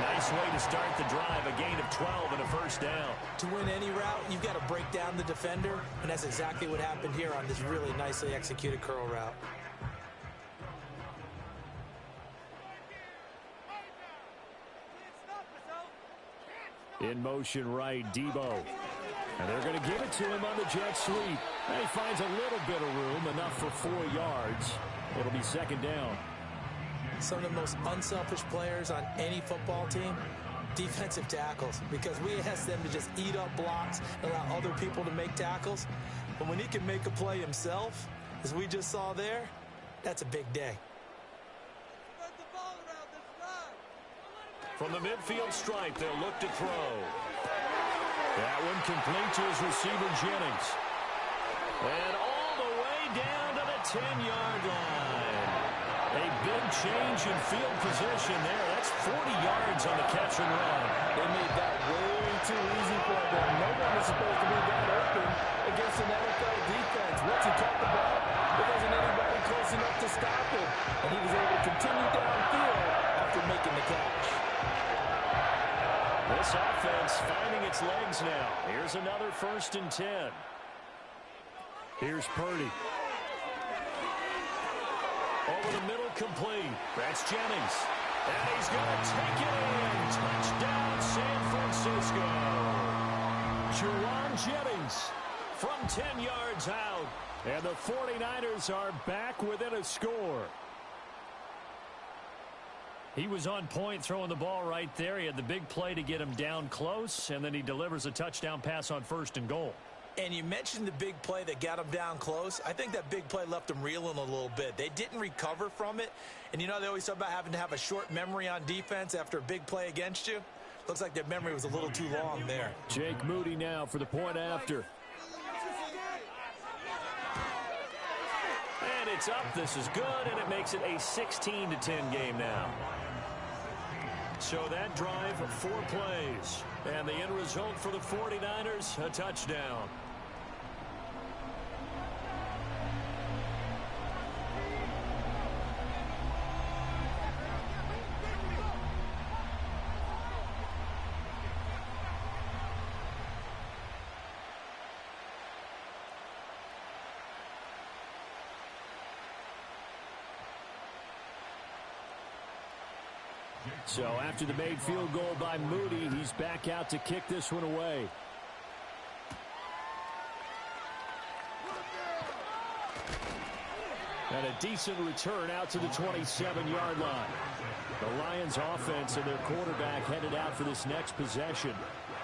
Nice way to start the drive, a gain of 12 and a first down. To win any route, you've got to break down the defender, and that's exactly what happened here on this really nicely executed curl route. In motion right, Debo. And they're going to give it to him on the jet sweep. And he finds a little bit of room, enough for 4 yards. It'll be 2nd down. Some of the most unselfish players on any football team, defensive tackles, because we ask them to just eat up blocks and allow other people to make tackles. But when he can make a play himself, as we just saw there, that's a big day. From the midfield stripe, they'll look to throw. That one complete to his receiver, Jennings. And all the way down to the 10-yard line. A big change in field position there. That's 40 yards on the catch and run. They made that way too easy for them. No one is supposed to be that open against an NFL defense. Once he caught the ball, there wasn't anybody close enough to stop him. And he was able to continue downfield after making the catch. This offense finding its legs now. Here's another 1st and 10. Here's Purdy. Over the middle, complete. That's Jennings. And he's going to take it in. Touchdown, San Francisco. Juwan Jennings from 10 yards out. And the 49ers are back within a score. He was on point throwing the ball right there. He had the big play to get him down close, and then he delivers a touchdown pass on 1st and goal. And you mentioned the big play that got him down close. I think that big play left him reeling a little bit. They didn't recover from it. And, you know, they always talk about having to have a short memory on defense after a big play against you. Looks like their memory was a little too long there. Jake Moody now for the point after. And it's up. This is good, and it makes it a 16-10 game now. So that drive, 4 plays. And the end result for the 49ers, a touchdown. So after the made field goal by Moody, he's back out to kick this one away. And a decent return out to the 27-yard line. The Lions offense and their quarterback headed out for this next possession.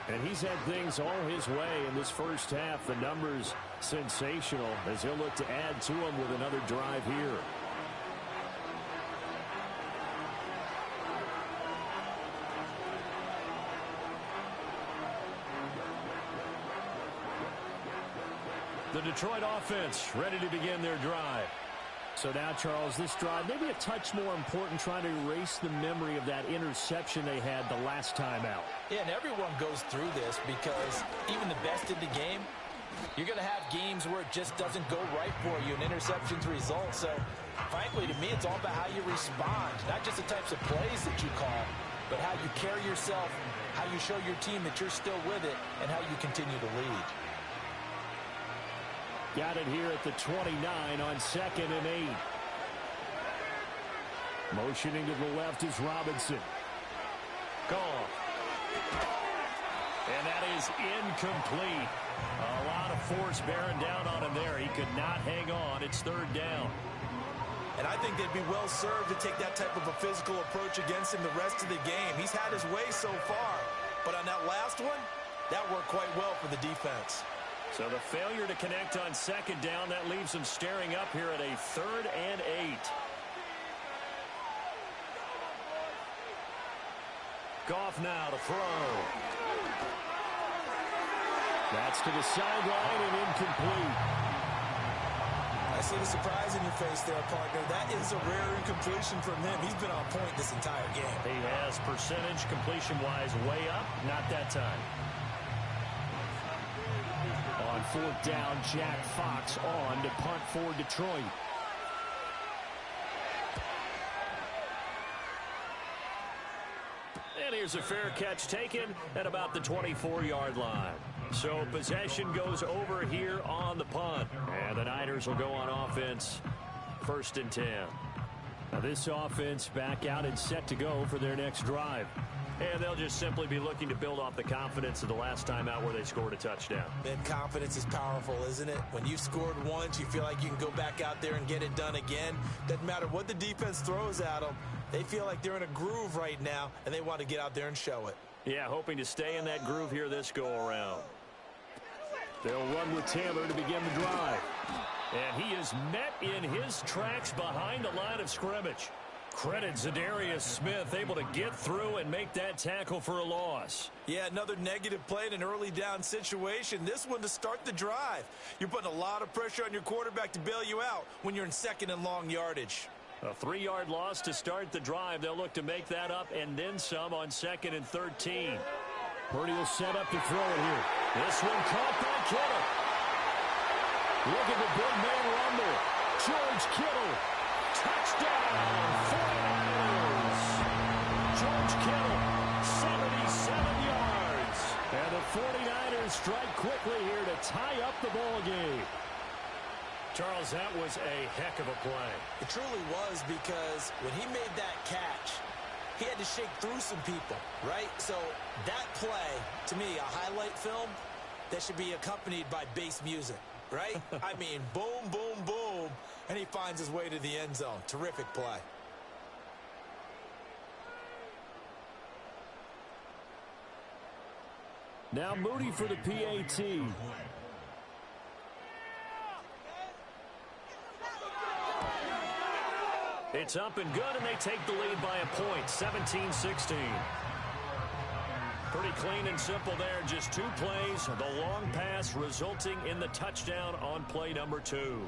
And he's had things all his way in this first half. The numbers sensational as he'll look to add to them with another drive here. The Detroit offense ready to begin their drive. So now, Charles, this drive maybe a touch more important, trying to erase the memory of that interception they had the last time out. Yeah, and everyone goes through this because even the best in the game, you're going to have games where it just doesn't go right for you, and interceptions result. So, frankly, to me, it's all about how you respond, not just the types of plays that you call, but how you carry yourself, how you show your team that you're still with it, and how you continue to lead. Got it here at the 29 on 2nd and 8. Motioning to the left is Robinson. Gone. And that is incomplete. A lot of force bearing down on him there. He could not hang on. It's 3rd down. And I think they'd be well served to take that type of a physical approach against him the rest of the game. He's had his way so far. But on that last one, that worked quite well for the defense. So the failure to connect on 2nd down, that leaves them staring up here at a 3rd and 8. Goff now to throw. That's to the sideline and incomplete. I see the surprise in your face there, partner. That is a rare incompletion from him. He's been on point this entire game. He has percentage completion-wise way up. Not that time. On 4th down, Jack Fox on to punt for Detroit. And here's a fair catch taken at about the 24-yard line. So possession goes over here on the punt. And the Niners will go on offense, 1st and 10. Now this offense back out and set to go for their next drive. And they'll just simply be looking to build off the confidence of the last time out where they scored a touchdown. Man, confidence is powerful, isn't it? When you've scored once, you feel like you can go back out there and get it done again. Doesn't matter what the defense throws at them. They feel like they're in a groove right now, and they want to get out there and show it. Yeah, hoping to stay in that groove here this go-around. They'll run with Taylor to begin the drive. And he is met in his tracks behind the line of scrimmage. Credit Zadarius Smith, able to get through and make that tackle for a loss. Yeah, another negative play in an early down situation. This one to start the drive. You're putting a lot of pressure on your quarterback to bail you out when you're in second and long yardage. A 3-yard loss to start the drive. They'll look to make that up and then some on 2nd and 13. Purdy will set up to throw it here. This one caught by Kittle. Look at the big man rumble. George Kittle. Touchdown, 49ers. George Kittle, 77 yards. And the 49ers strike quickly here to tie up the ball game. Charles, that was a heck of a play. It truly was, because when he made that catch, he had to shake through some people, right? So that play, to me, a highlight film that should be accompanied by bass music, right? I mean, boom, boom, boom, and he finds his way to the end zone. Terrific play. Now Moody for the PAT. It's up and good, and they take the lead by a point, 17-16. Pretty clean and simple there, just 2 plays. The long pass resulting in the touchdown on play number 2.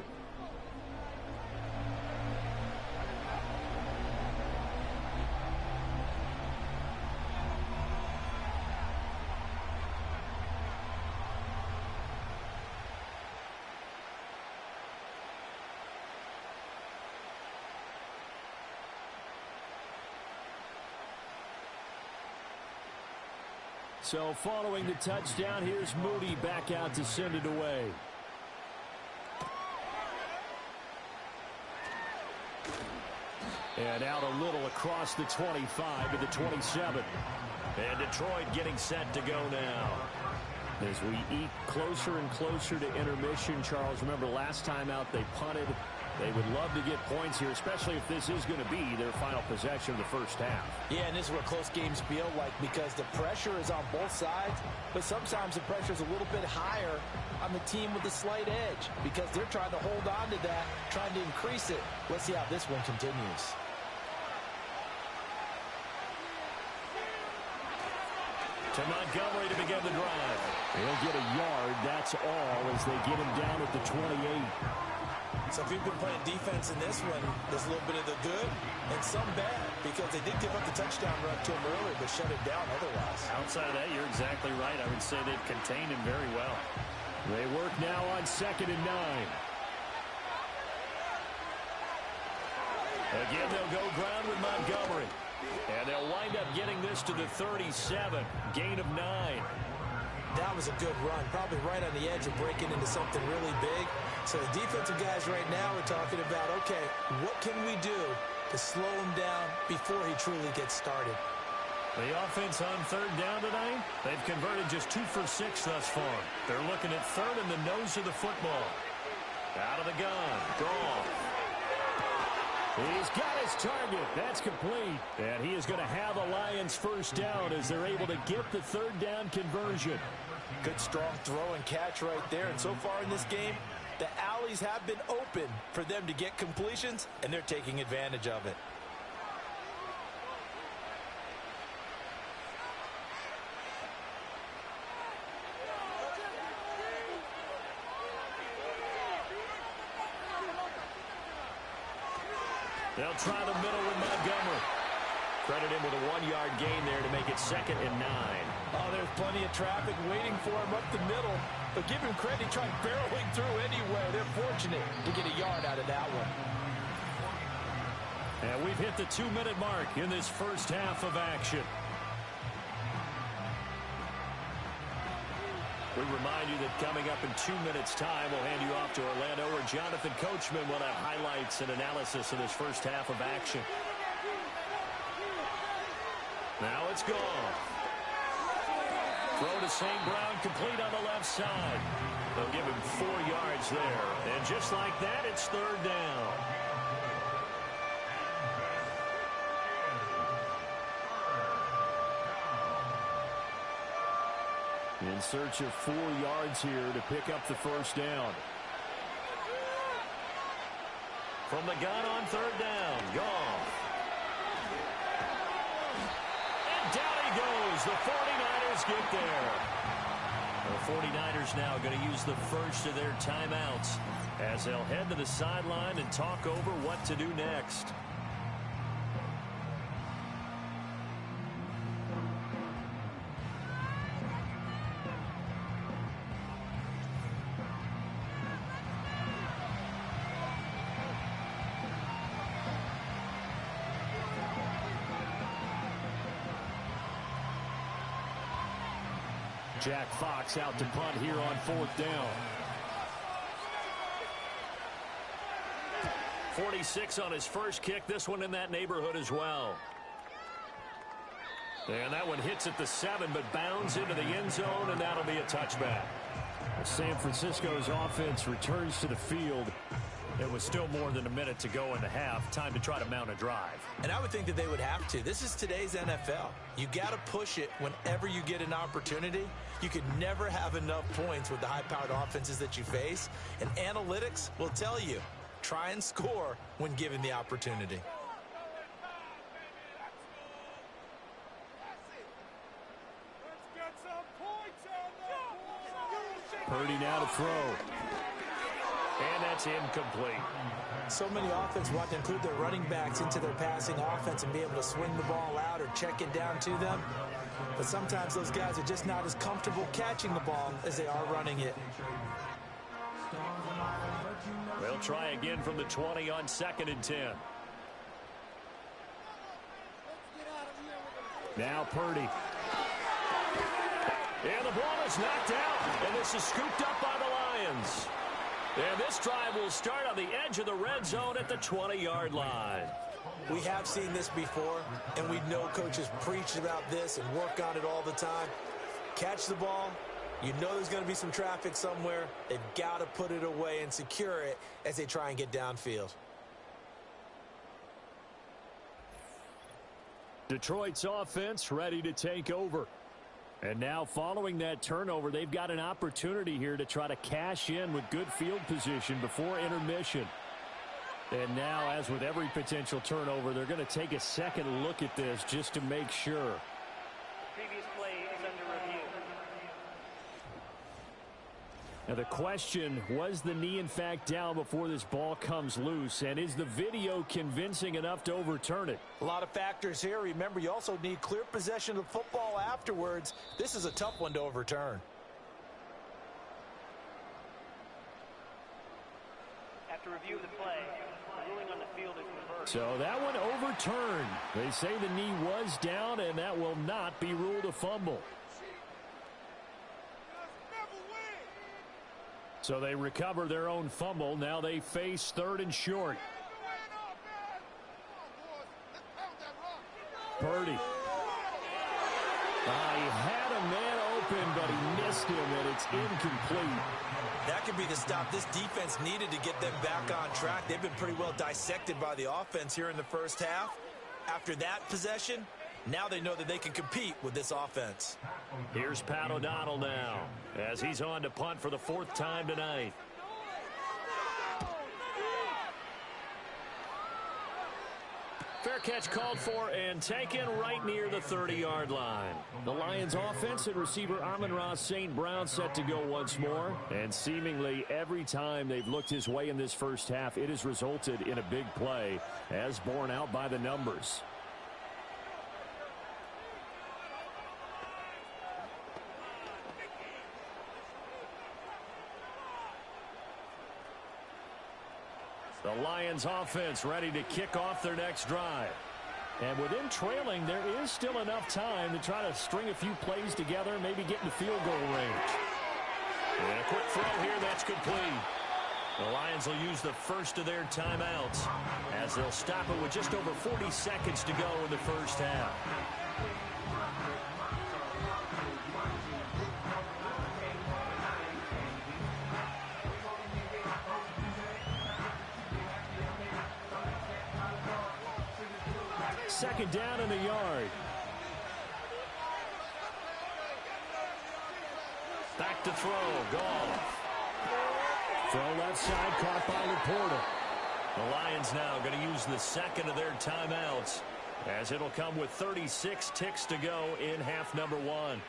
So following the touchdown, here's Moody back out to send it away. And out a little across the 25 to the 27. And Detroit getting set to go now. As we eat closer and closer to intermission, Charles, remember last time out they punted. They would love to get points here, especially if this is going to be their final possession of the first half. Yeah, and this is what close games feel like, because the pressure is on both sides, but sometimes the pressure is a little bit higher on the team with the slight edge, because they're trying to hold on to that, trying to increase it. Let's see how this one continues. To Montgomery to begin the drive. He'll get a yard, that's all, as they get him down at the 28. So if you've been playing defense in this one, there's a little bit of the good and some bad, because they did give up the touchdown run to him earlier, but shut it down otherwise. Outside of that, you're exactly right. I would say they've contained him very well. They work now on 2nd and 9. Again, they'll go ground with Montgomery. And they'll wind up getting this to the 37. Gain of 9. That was a good run, probably right on the edge of breaking into something really big. So the defensive guys right now are talking about, okay, what can we do to slow him down before he truly gets started? The offense on 3rd down tonight, they've converted just 2 for 6 thus far. They're looking at 3rd in the nose of the football. Out of the gun, Goff. He's got his target. That's complete. And he is going to have the Lions first down as they're able to get the 3rd down conversion. Good strong throw and catch right there. And so far in this game, the alleys have been open for them to get completions, and they're taking advantage of it. They'll try the middle with Montgomery. Credit him with a 1-yard gain there to make it 2nd and 9. Oh, there's plenty of traffic waiting for him up the middle. But give him credit, he tried barreling through anyway. They're fortunate to get a yard out of that one. And we've hit the 2-minute mark in this first half of action. We remind you that coming up in 2 minutes' time, we'll hand you off to Orlando, where Jonathan Coachman will have highlights and analysis of this first half of action. Now it's gone. Throw to St. Brown, complete on the left side. They'll give him 4 yards there. And just like that, it's 3rd down. In search of 4 yards here to pick up the first down. From the gun on 3rd down, Goff. as the 49ers get there. The 49ers now going to use the first of their timeouts as they'll head to the sideline and talk over what to do next. Jack Fox out to punt here on 4th down. 46 on his first kick. This one in that neighborhood as well. And that one hits at the 7, but bounds into the end zone, and that'll be a touchback. San Francisco's offense returns to the field. It was still more than a minute to go in the half. Time to try to mount a drive. And I would think that they would have to. This is today's NFL. You got to push it whenever you get an opportunity. You can never have enough points with the high-powered offenses that you face. And analytics will tell you, try and score when given the opportunity. Purdy now to throw. And that's incomplete. So many offenses want to include their running backs into their passing offense and be able to swing the ball out or check it down to them. But sometimes those guys are just not as comfortable catching the ball as they are running it. They'll try again from the 20 on 2nd and 10. Now Purdy. And the ball is knocked out. And this is scooped up by the Lions. And this drive will start on the edge of the red zone at the 20-yard line. We have seen this before, and we know coaches preach about this and work on it all the time. Catch the ball. You know there's going to be some traffic somewhere. They've got to put it away and secure it as they try and get downfield. Detroit's offense ready to take over. And now following that turnover, they've got an opportunity here to try to cash in with good field position before intermission. And now, as with every potential turnover, they're going to take a second look at this just to make sure. Previous play is under review. Now the question, was the knee in fact down before this ball comes loose? And is the video convincing enough to overturn it? A lot of factors here. Remember, you also need clear possession of the football afterwards. This is a tough one to overturn. After review of the play, the ruling on the field is reversed. So that one overturned. They say the knee was down, and that will not be ruled a fumble. So they recover their own fumble. Now they face 3rd and short. Purdy. He had a man open, but he missed him, and it's incomplete. That could be the stop this defense needed to get them back on track. They've been pretty well dissected by the offense here in the first half. After that possession, now they know that they can compete with this offense. Here's Pat O'Donnell now as he's on to punt for the 4th time tonight. Fair catch called for and taken right near the 30-yard line. The Lions offense and receiver Amon-Ra St. Brown set to go once more. And seemingly every time they've looked his way in this first half, it has resulted in a big play, as borne out by the numbers. The Lions offense ready to kick off their next drive. And within trailing, there is still enough time to try to string a few plays together, maybe get in field goal range. And a quick throw here, that's complete. The Lions will use the first of their timeouts as they'll stop it with just over 40 seconds to go in the first half. Second down in the yard. Back to throw. Goff. Throw left side, caught by Laporta. The Lions now going to use the second of their timeouts as it'll come with 36 ticks to go in half number one.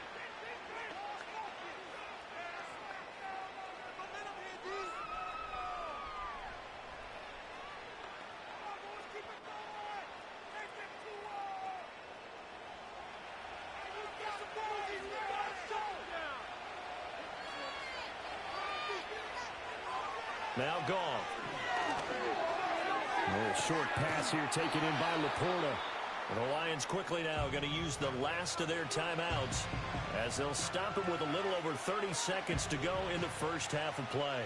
Now gone. A short pass here taken in by Laporta. The Lions quickly now going to use the last of their timeouts as they'll stop it with a little over 30 seconds to go in the first half of play.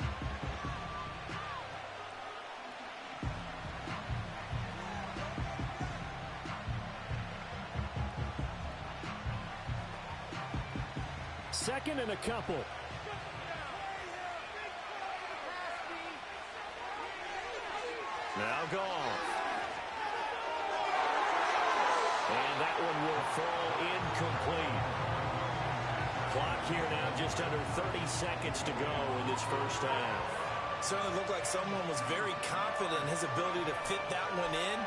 Second and a couple. Now gone. And that one will fall incomplete. Clock here now just under 30 seconds to go in this first half. Certainly looked like someone was very confident in his ability to fit that one in.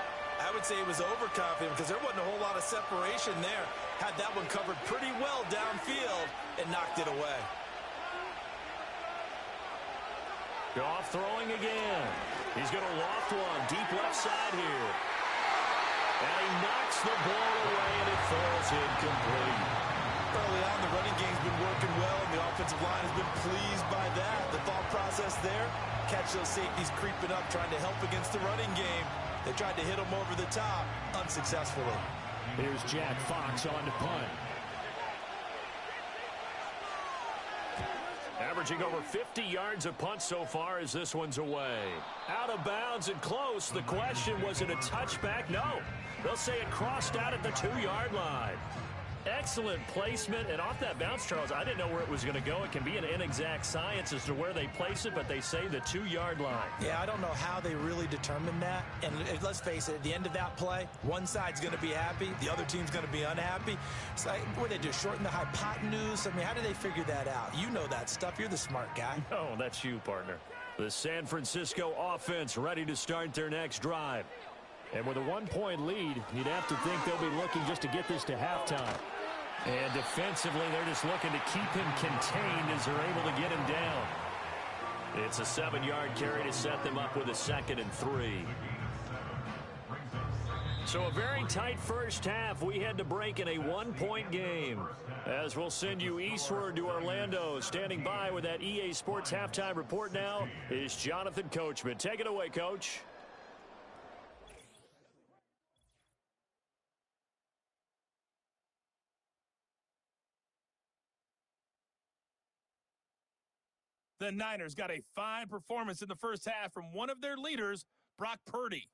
I would say he was overconfident because there wasn't a whole lot of separation there. Had that one covered pretty well downfield and knocked it away. Goff throwing again. He's going to loft one deep left side here. And he knocks the ball away, and it falls incomplete. Early on, the running game's been working well, and the offensive line has been pleased by that. The thought process there, catch those safeties creeping up, trying to help against the running game. They tried to hit them over the top, unsuccessfully. Here's Jack Fox on to punt. Averaging over 50 yards a punt so far as this one's away. Out of bounds and close. The question, was it a touchback? No. They'll say it crossed out at the 2-yard line. Excellent placement, and off that bounce, Charles, I didn't know where it was going to go. It can be an inexact science as to where they place it, but they say the 2-yard line. Yeah, I don't know how they really determined that. And let's face it, at the end of that play, one side's going to be happy, the other team's going to be unhappy. It's like, what did they do, shorten the hypotenuse? I mean, how do they figure that out? You know that stuff. You're the smart guy. No, that's you, partner. The San Francisco offense ready to start their next drive. And with a 1-point lead, you'd have to think they'll be looking just to get this to halftime. And defensively, they're just looking to keep him contained as they're able to get him down. It's a 7-yard carry to set them up with a 2nd and 3. So a very tight first half. We had to break in a 1-point game. As we'll send you eastward to Orlando. Standing by with that EA Sports halftime report now is Jonathan Coachman. Take it away, Coach. The Niners got a fine performance in the first half from one of their leaders, Brock Purdy.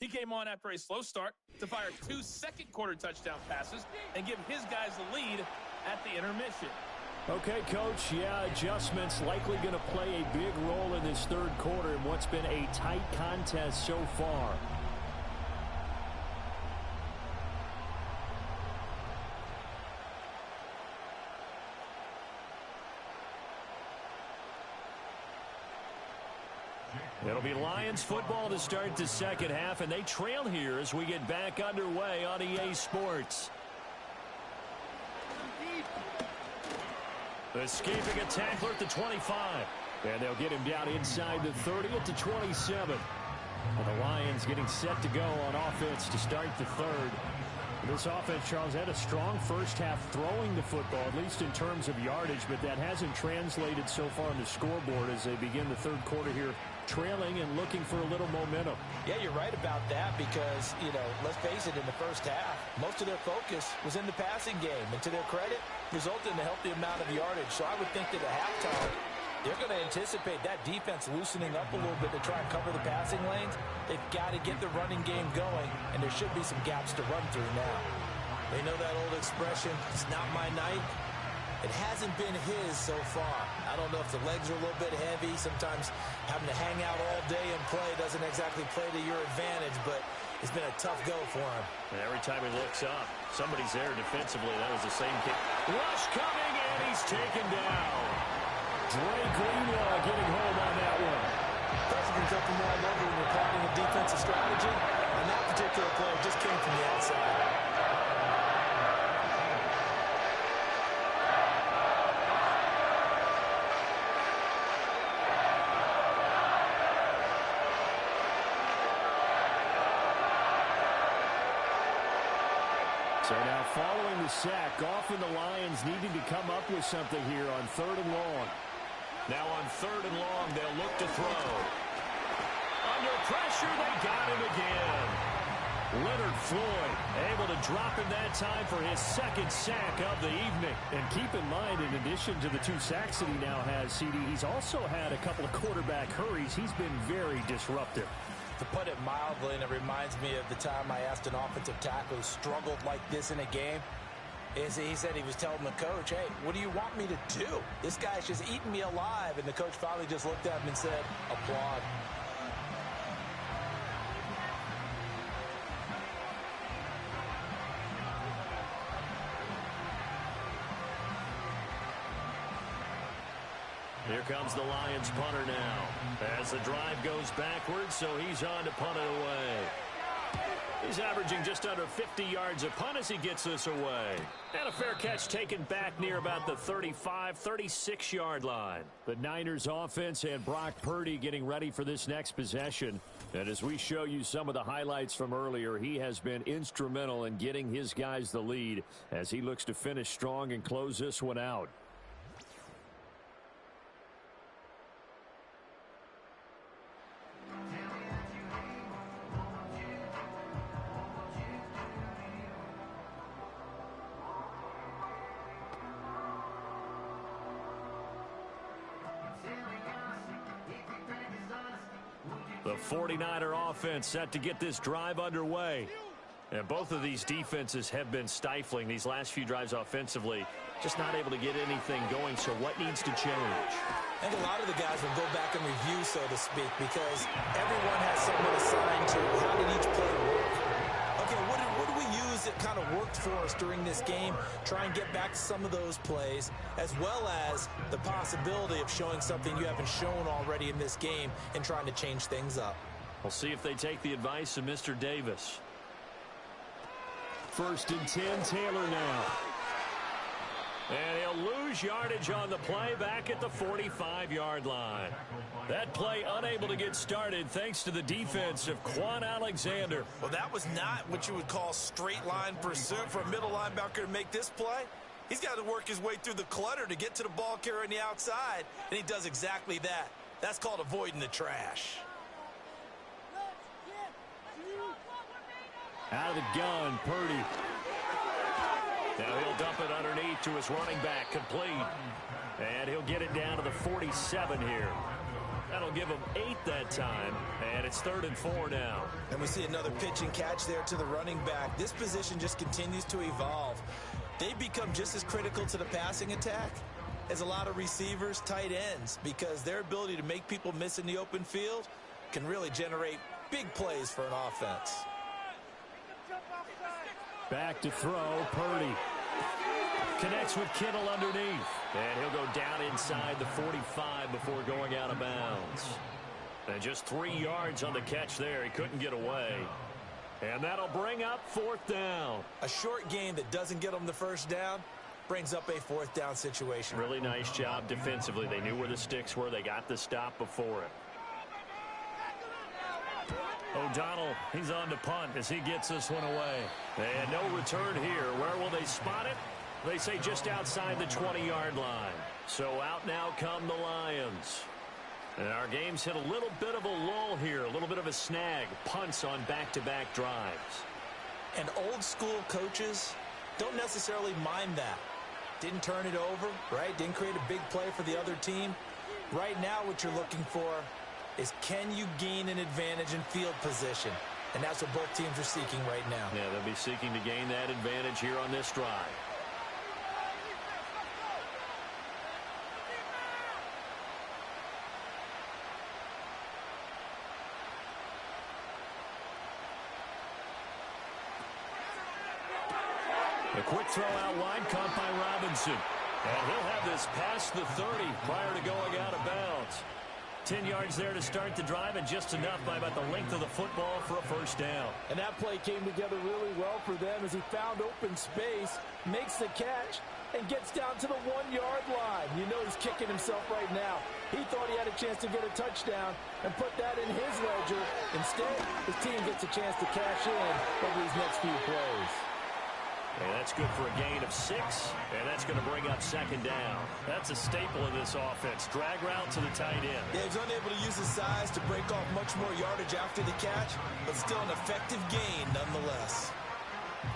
He came on after a slow start to fire 2 second-quarter touchdown passes and give his guys the lead at the intermission. Okay, Coach, yeah, adjustments likely going to play a big role in this third quarter in what's been a tight contest so far. It'll be Lions football to start the second half, and they trail here as we get back underway on EA Sports. Escaping a tackler at the 25. And they'll get him down inside the 30 at the 27. And the Lions getting set to go on offense to start the third. This offense, Charles, had a strong first half throwing the football, at least in terms of yardage, but that hasn't translated so far on the scoreboard as they begin the third quarter here, trailing and looking for a little momentum. Yeah, you're right about that because, let's face it, in the first half, most of their focus was in the passing game. And to their credit, resulted in a healthy amount of yardage. So I would think that at halftime, they're going to anticipate that defense loosening up a little bit to try and cover the passing lanes. They've got to get the running game going, and there should be some gaps to run through now. They know that old expression, it's not my night. It hasn't been his so far. I don't know if the legs are a little bit heavy. Sometimes having to hang out all day and play doesn't exactly play to your advantage, but it's been a tough go for him. And every time he looks up, somebody's there defensively. That was the same kick. Rush coming, and he's taken down. Dre Greenlaw getting home on that one. First you can come from all over when you're plotting a defensive strategy. And that particular play just came from the outside. So now following the sack, often the Lions needing to come up with something here on 3rd and long. Now on 3rd and long, they'll look to throw. Under pressure, they got him again. Leonard Floyd able to drop him that time for his 2nd sack of the evening. And keep in mind, in addition to the 2 sacks that he now has, CD, he's also had a couple of quarterback hurries. He's been very disruptive. To put it mildly, and it reminds me of the time I asked an offensive tackle who struggled like this in a game, is he said he was telling the coach, hey, what do you want me to do? This guy's just eating me alive. And the coach finally just looked at him and said, applaud. Here comes the Lions punter now. As the drive goes backwards, so he's on to punt it away. He's averaging just under 50 yards a punt as he gets this away. And a fair catch taken back near about the 35, 36-yard line. The Niners offense and Brock Purdy getting ready for this next possession. And as we show you some of the highlights from earlier, he has been instrumental in getting his guys the lead as he looks to finish strong and close this one out. The 49er offense set to get this drive underway. And both of these defenses have been stifling these last few drives offensively. Just not able to get anything going, so what needs to change? I think a lot of the guys will go back and review, so to speak, because everyone has someone assigned to how did each play work. Okay, what do we use that kind of worked for us during this game? Try and get back to some of those plays, as well as the possibility of showing something you haven't shown already in this game and trying to change things up. We'll see if they take the advice of Mr. Davis. 1st and 10, Taylor now. And he'll lose yardage on the play back at the 45-yard line. That play unable to get started thanks to the defense of Quan Alexander. Well, that was not what you would call straight line pursuit for a middle linebacker to make this play. He's got to work his way through the clutter to get to the ball carrier on the outside, and he does exactly that. That's called avoiding the trash. Out of the gun, Purdy. Now he'll dump it underneath to his running back, complete. And he'll get it down to the 47 here. That'll give him 8 that time, and it's 3rd and 4 now. And we see another pitch and catch there to the running back. This position just continues to evolve. They become just as critical to the passing attack as a lot of receivers, tight ends, because their ability to make people miss in the open field can really generate big plays for an offense. Back to throw, Purdy. Connects with Kittle underneath. And he'll go down inside the 45 before going out of bounds. And just 3 yards on the catch there. He couldn't get away. And that'll bring up 4th down. A short game that doesn't get them the first down brings up a 4th down situation. Really nice job defensively. They knew where the sticks were. They got the stop before it. O'Donnell, he's on to punt as he gets this one away. And no return here. Where will they spot it? They say just outside the 20-yard line. So out now come the Lions. And our game's hit a little bit of a lull here, a little bit of a snag. Punts on back-to-back drives. And old-school coaches don't necessarily mind that. Didn't turn it over, right? Didn't create a big play for the other team. Right now what you're looking for is can you gain an advantage in field position? And that's what both teams are seeking right now. Yeah, they'll be seeking to gain that advantage here on this drive. A quick throw out wide, caught by Robinson. And he'll have this past the 30 prior to going out of bounds. 10 yards there to start the drive, and just enough by about the length of the football for a first down. And that play came together really well for them as he found open space, makes the catch, and gets down to the 1-yard line. You know he's kicking himself right now. He thought he had a chance to get a touchdown and put that in his ledger. Instead, his team gets a chance to cash in over these next few plays. And that's good for a gain of 6, and that's going to bring up second down. That's a staple of this offense. Drag route to the tight end. Yeah, he's unable to use his size to break off much more yardage after the catch, but still an effective gain nonetheless.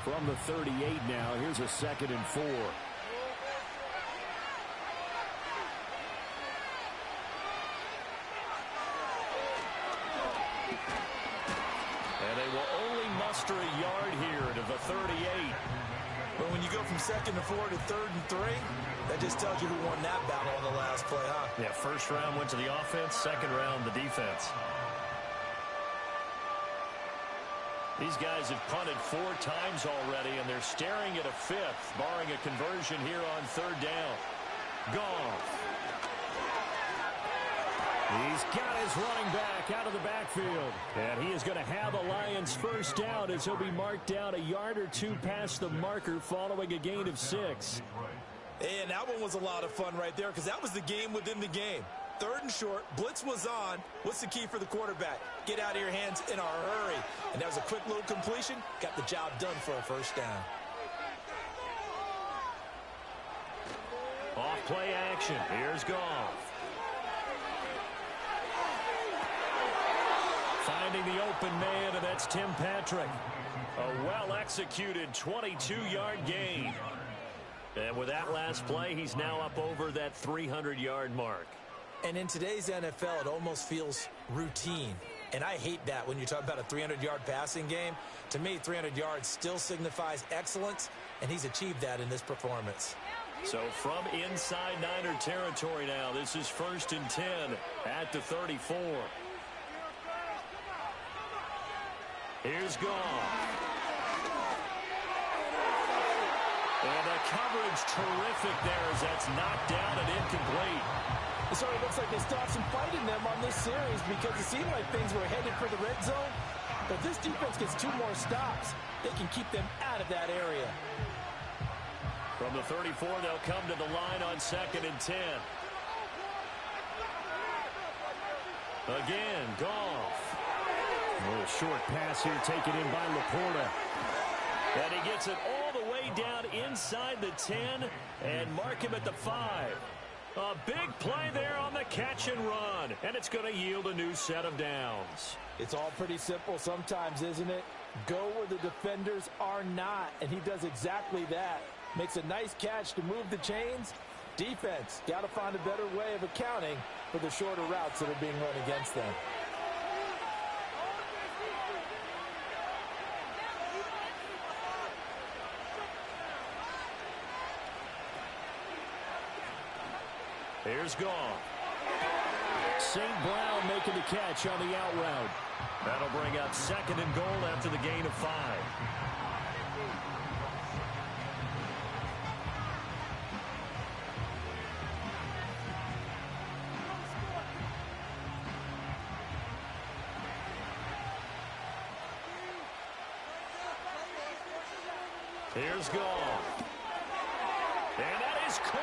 From the 38 now, here's a 2nd and 4. And they will only muster a yard here to the 38. But when you go from 2nd and 4 to 3rd and 3, that just tells you who won that battle on the last play, huh? Yeah, first round went to the offense, second round the defense. These guys have punted 4 times already, and they're staring at a 5th, barring a conversion here on 3rd down. Goff. He's got his running back out of the backfield. And he is going to have a Lions first down as he'll be marked down a yard or 2 past the marker following a gain of 6. And that one was a lot of fun right there because that was the game within the game. 3rd and short, blitz was on. What's the key for the quarterback? Get out of your hands in a hurry. And that was a quick little completion. Got the job done for a first down. Off play action. Here's Goff. Finding the open man, and that's Tim Patrick. A well-executed 22-yard gain. And with that last play, he's now up over that 300-yard mark. And in today's NFL, it almost feels routine. And I hate that when you talk about a 300-yard passing game. To me, 300 yards still signifies excellence, and he's achieved that in this performance. So from inside Niner territory now, this is 1st and 10 at the 34. Here's Goff. And the coverage terrific there as that's knocked down and incomplete. It sort of looks like they still have some fight in them on this series because it seemed like things were headed for the red zone. But this defense gets 2 more stops. They can keep them out of that area. From the 34, they'll come to the line on 2nd and 10. Again, Goff. A little short pass here taken in by Laporta. And he gets it all the way down inside the 10 and mark him at the 5. A big play there on the catch and run. And it's going to yield a new set of downs. It's all pretty simple sometimes, isn't it? Go where the defenders are not. And he does exactly that. Makes a nice catch to move the chains. Defense, got to find a better way of accounting for the shorter routes that are being run against them. Here's Goff. St. Brown making the catch on the out route. That'll bring up 2nd and goal after the gain of 5. Here's Goff. And that is caught.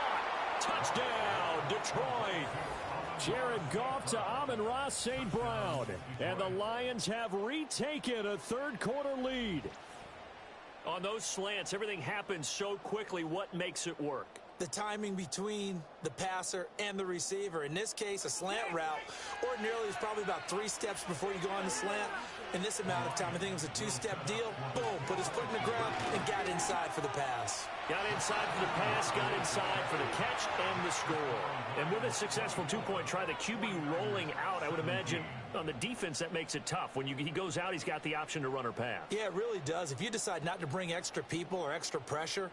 Touchdown, Detroit. Jared Goff to Amon-Ra St. Brown. And the Lions have retaken a 3rd quarter lead. On those slants, everything happens so quickly. What makes it work? The timing between the passer and the receiver. In this case, a slant route ordinarily is probably about 3 steps before you go on the slant. In this amount of time, I think it was a 2-step deal. Boom, put his foot in the ground and got inside for the pass. Got inside for the pass, got inside for the catch and the score. And with a successful 2-point try, the QB rolling out, I would imagine on the defense that makes it tough. When he goes out, he's got the option to run or pass. Yeah, it really does. If you decide not to bring extra people or extra pressure,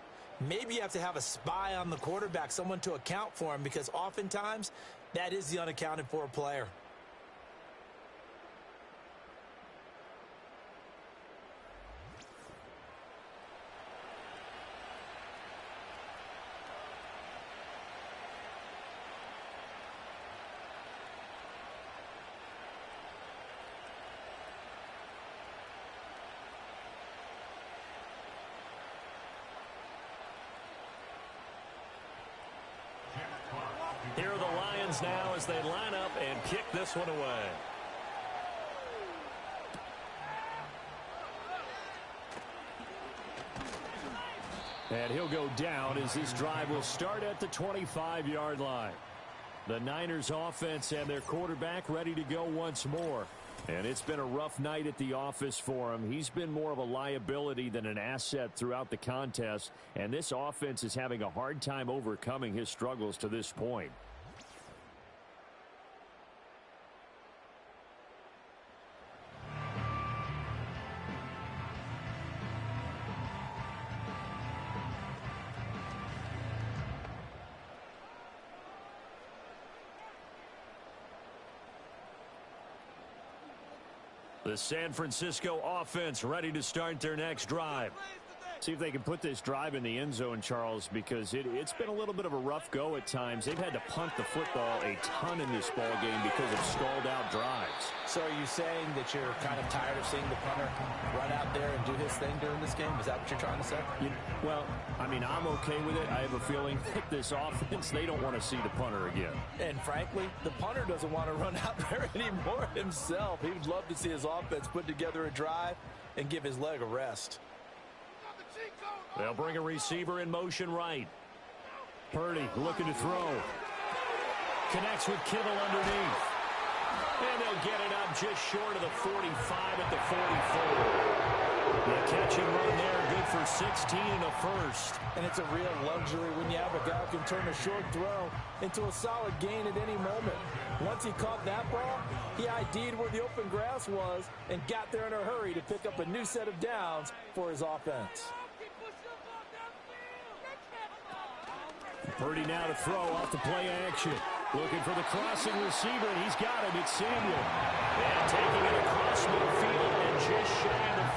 maybe you have to have a spy on the quarterback, someone to account for him, because oftentimes that is the unaccounted for player. begins now as they line up and kick this one away. And he'll go down as this drive will start at the 25-yard line. The Niners offense and their quarterback ready to go once more. And it's been a rough night at the office for him. He's been more of a liability than an asset throughout the contest. And this offense is having a hard time overcoming his struggles to this point. The San Francisco offense ready to start their next drive. See if they can put this drive in the end zone, Charles, because it's been a little bit of a rough go at times. They've had to punt the football a ton in this ball game because of stalled-out drives. So are you saying that you're kind of tired of seeing the punter run out there and do his thing during this game? Is that what you're trying to say? Well, I mean, I'm okay with it. I have a feeling that this offense, they don't want to see the punter again. And frankly, the punter doesn't want to run out there anymore himself. He would love to see his offense put together a drive and give his leg a rest. They'll bring a receiver in motion right. Purdy looking to throw. Connects with Kittle underneath. And they'll get it up just short of the 45 at the 44. The catch and run there, good for 16 and a first. And it's a real luxury when you have a guy who can turn a short throw into a solid gain at any moment. Once he caught that ball, he ID'd where the open grass was and got there in a hurry to pick up a new set of downs for his offense. Purdy now to throw off the play action. Looking for the crossing receiver, and he's got him. It's Samuel. And taking it across midfield and just shy of the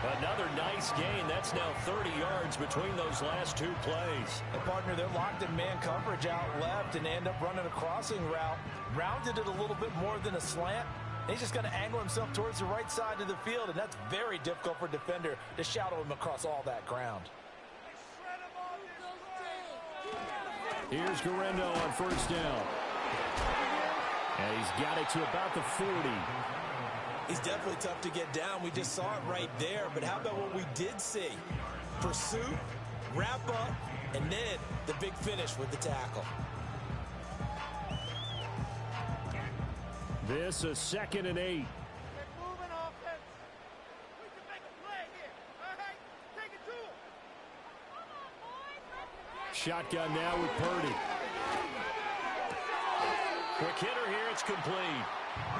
40. Another nice gain. That's now 30 yards between those last two plays. And partner, they're locked in man coverage out left, and they end up running a crossing route. Rounded it a little bit more than a slant. He's just going to angle himself towards the right side of the field, and that's very difficult for a defender to shadow him across all that ground. Here's Guerrero on first down. And he's got it to about the 40. He's definitely tough to get down. We just saw it right there. But how about what we did see? Pursuit, wrap up, and then the big finish with the tackle. This is 2nd and 8. Shotgun now with Purdy. Quick hitter here, it's complete.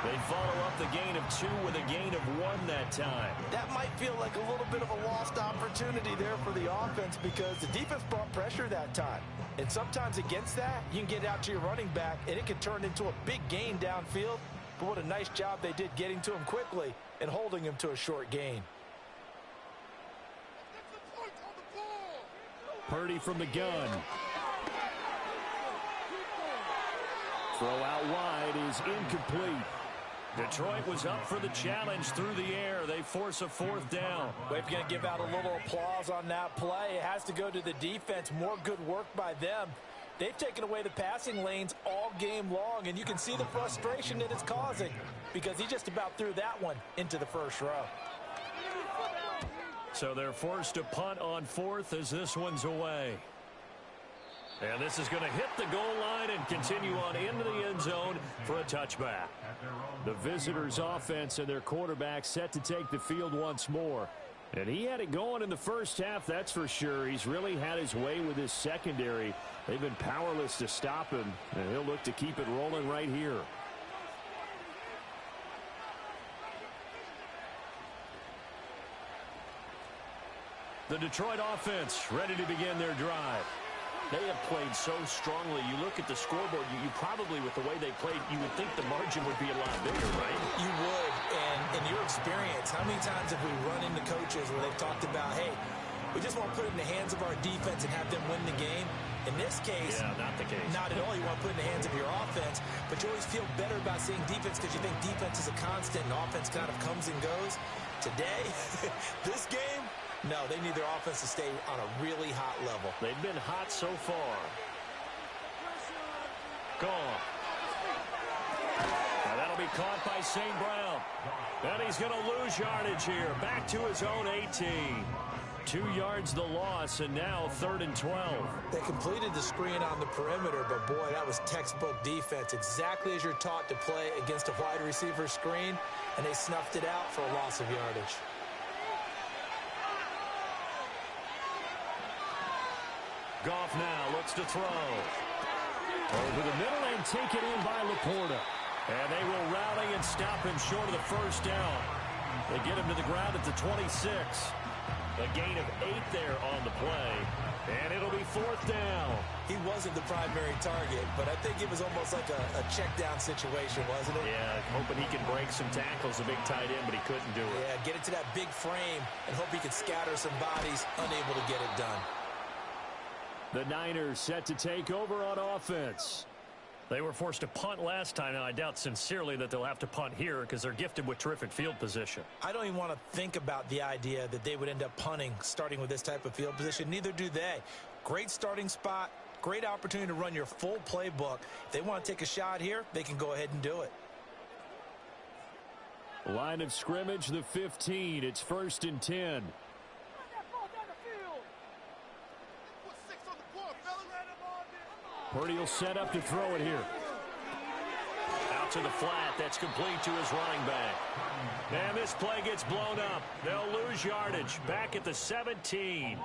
They follow up the gain of 2 with a gain of 1 that time. That might feel like a little bit of a lost opportunity there for the offense because the defense brought pressure that time. And sometimes against that, you can get out to your running back, and it can turn into a big gain downfield. But what a nice job they did getting to him quickly and holding him to a short gain. Purdy from the gun. Throw out wide is incomplete. Detroit was up for the challenge through the air. They force a 4th down. Well, if you're going to give out a little applause on that play, it has to go to the defense. More good work by them. They've taken away the passing lanes all game long, and you can see the frustration that it's causing because he just about threw that one into the first row. So they're forced to punt on 4th as this one's away. And this is going to hit the goal line and continue on into the end zone for a touchback. The visitors' offense and their quarterback set to take the field once more. And he had it going in the first half, that's for sure. He's really had his way with his secondary. They've been powerless to stop him, and he'll look to keep it rolling right here. The Detroit offense ready to begin their drive. They have played so strongly. You look at the scoreboard, you probably, with the way they played, you would think the margin would be a lot bigger, right? You would. And in your experience, how many times have we run into coaches where they've talked about, hey, we just want to put it in the hands of our defense and have them win the game? In this case, yeah, not the case. Not at all. You want to put it in the hands of your offense, but you always feel better about seeing defense because you think defense is a constant and offense kind of comes and goes. Today, this game, no, they need their offense to stay on a really hot level. They've been hot so far. off. Now that'll be caught by St. Brown. And he's going to lose yardage here. Back to his own 18. 2 yards the loss, and now 3rd and 12. They completed the screen on the perimeter, but boy, that was textbook defense. Exactly as you're taught to play against a wide receiver screen, and they snuffed it out for a loss of yardage. Goff now looks to throw. Over the middle and take it in by Laporta. And they will rally and stop him short of the first down. They get him to the ground at the 26. A gain of 8 there on the play. And it'll be 4th down. He wasn't the primary target, but I think it was almost like a check down situation, wasn't it? Yeah, hoping he can break some tackles, a big tight end, but he couldn't do it. Yeah, get it to that big frame and hope he can scatter some bodies, unable to get it done. The Niners set to take over on offense. They were forced to punt last time. Now, I doubt sincerely that they'll have to punt here because they're gifted with terrific field position. I don't even want to think about the idea that they would end up punting starting with this type of field position. Neither do they. Great starting spot, great opportunity to run your full playbook. If they want to take a shot here, they can go ahead and do it. Line of scrimmage, the 15. It's 1st and 10. Purdy will set up to throw it here. Out to the flat. That's complete to his running back. And this play gets blown up. They'll lose yardage. Back at the 17.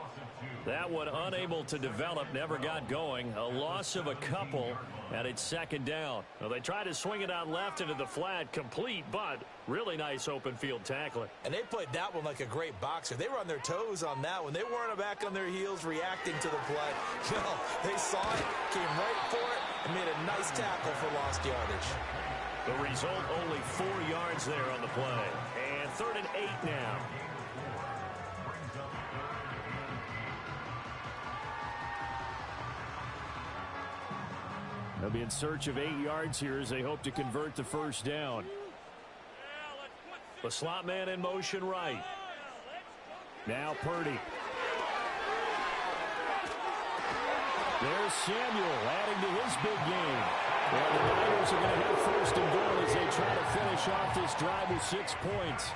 That one unable to develop. Never got going. A loss of a couple. And it's 2nd down. Well, they tried to swing it out left into the flat. Complete, but really nice open field tackling. And they played that one like a great boxer. They were on their toes on that one. They weren't back on their heels reacting to the play. No, they saw it, came right for it, and made a nice tackle for lost yardage. The result, only 4 yards there on the play. And 3rd and 8 now. They'll be in search of 8 yards here as they hope to convert the first down. The slot man in motion right. Now Purdy. There's Samuel adding to his big game. And the Niners are going to have 1st and goal as they try to finish off this drive with 6 points.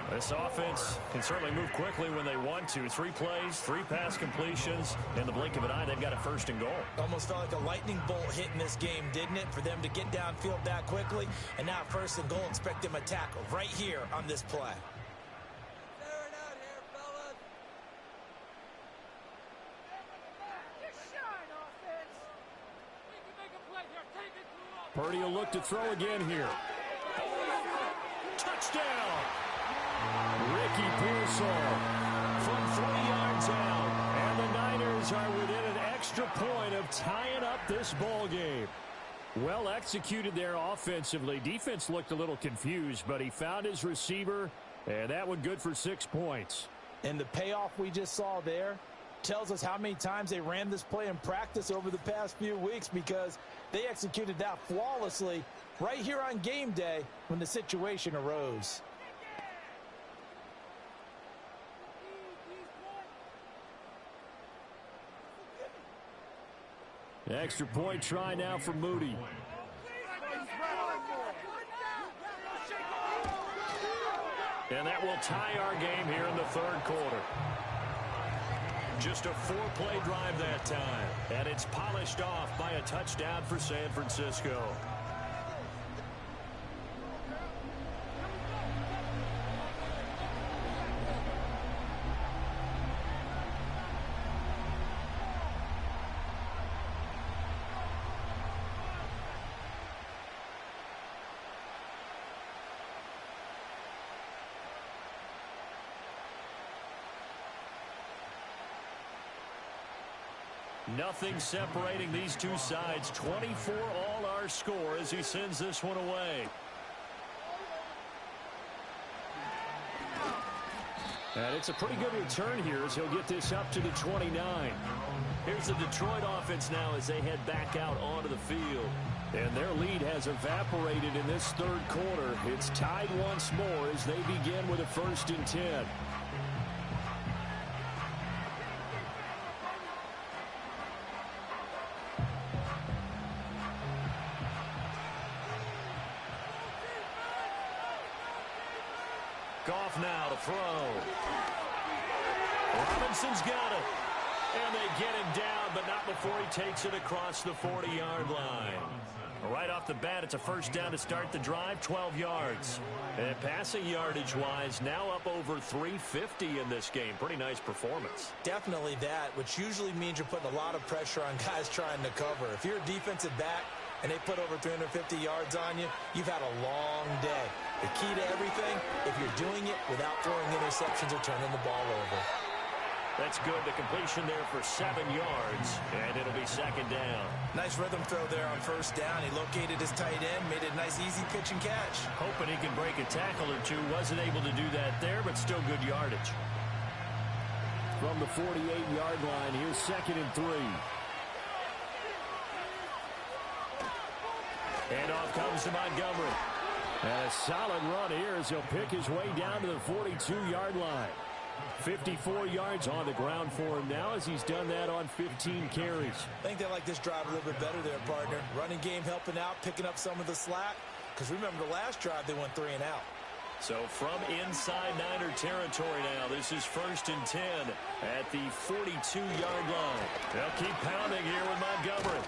This offense can certainly move quickly when they want to. 3 plays, 3 pass completions. In the blink of an eye, they've got a 1st and goal. Almost felt like a lightning bolt hit in this game, didn't it? For them to get downfield that quickly. And now 1st and goal, expect them to tackle right here on this play. Purdy will look to throw again here. Touchdown! Ricky Pearsall from 3 yards out. And the Niners are within an extra point of tying up this ball game. Well executed there offensively. Defense looked a little confused, but he found his receiver, and that one good for 6 points. And the payoff we just saw there tells us how many times they ran this play in practice over the past few weeks, because they executed that flawlessly right here on game day when the situation arose. Extra point try now for Moody. And that will tie our game here in the 3rd quarter. Just a 4-play drive that time. And it's polished off by a touchdown for San Francisco. Nothing separating these two sides. 24 all our score as he sends this one away. And it's a pretty good return here as he'll get this up to the 29. Here's the Detroit offense now as they head back out onto the field. And their lead has evaporated in this 3rd quarter. It's tied once more as they begin with a 1st and 10. off now to throw. Robinson's got it. And they get him down, but not before he takes it across the 40-yard line. Right off the bat, it's a first down to start the drive, 12 yards. And passing yardage-wise, now up over 350 in this game. Pretty nice performance. Definitely that, which usually means you're putting a lot of pressure on guys trying to cover. If you're a defensive back and they put over 350 yards on you, you've had a long day. The key to everything, if you're doing it without throwing interceptions or turning the ball over. That's good. The completion there for 7 yards, and it'll be second down. Nice rhythm throw there on first down. He located his tight end, made it a nice, easy pitch and catch. Hoping he can break a tackle or two. Wasn't able to do that there, but still good yardage. From the 48-yard line, here's 2nd and 3. And off comes to Montgomery. And a solid run here as he'll pick his way down to the 42-yard line. 54 yards on the ground for him now as he's done that on 15 carries. I think they like this drive a little bit better there, partner. Running game helping out, picking up some of the slack. Because remember, the last drive, they went 3 and out. So from inside Niner territory now, this is 1st and 10 at the 42-yard line. They'll keep pounding here with Montgomery.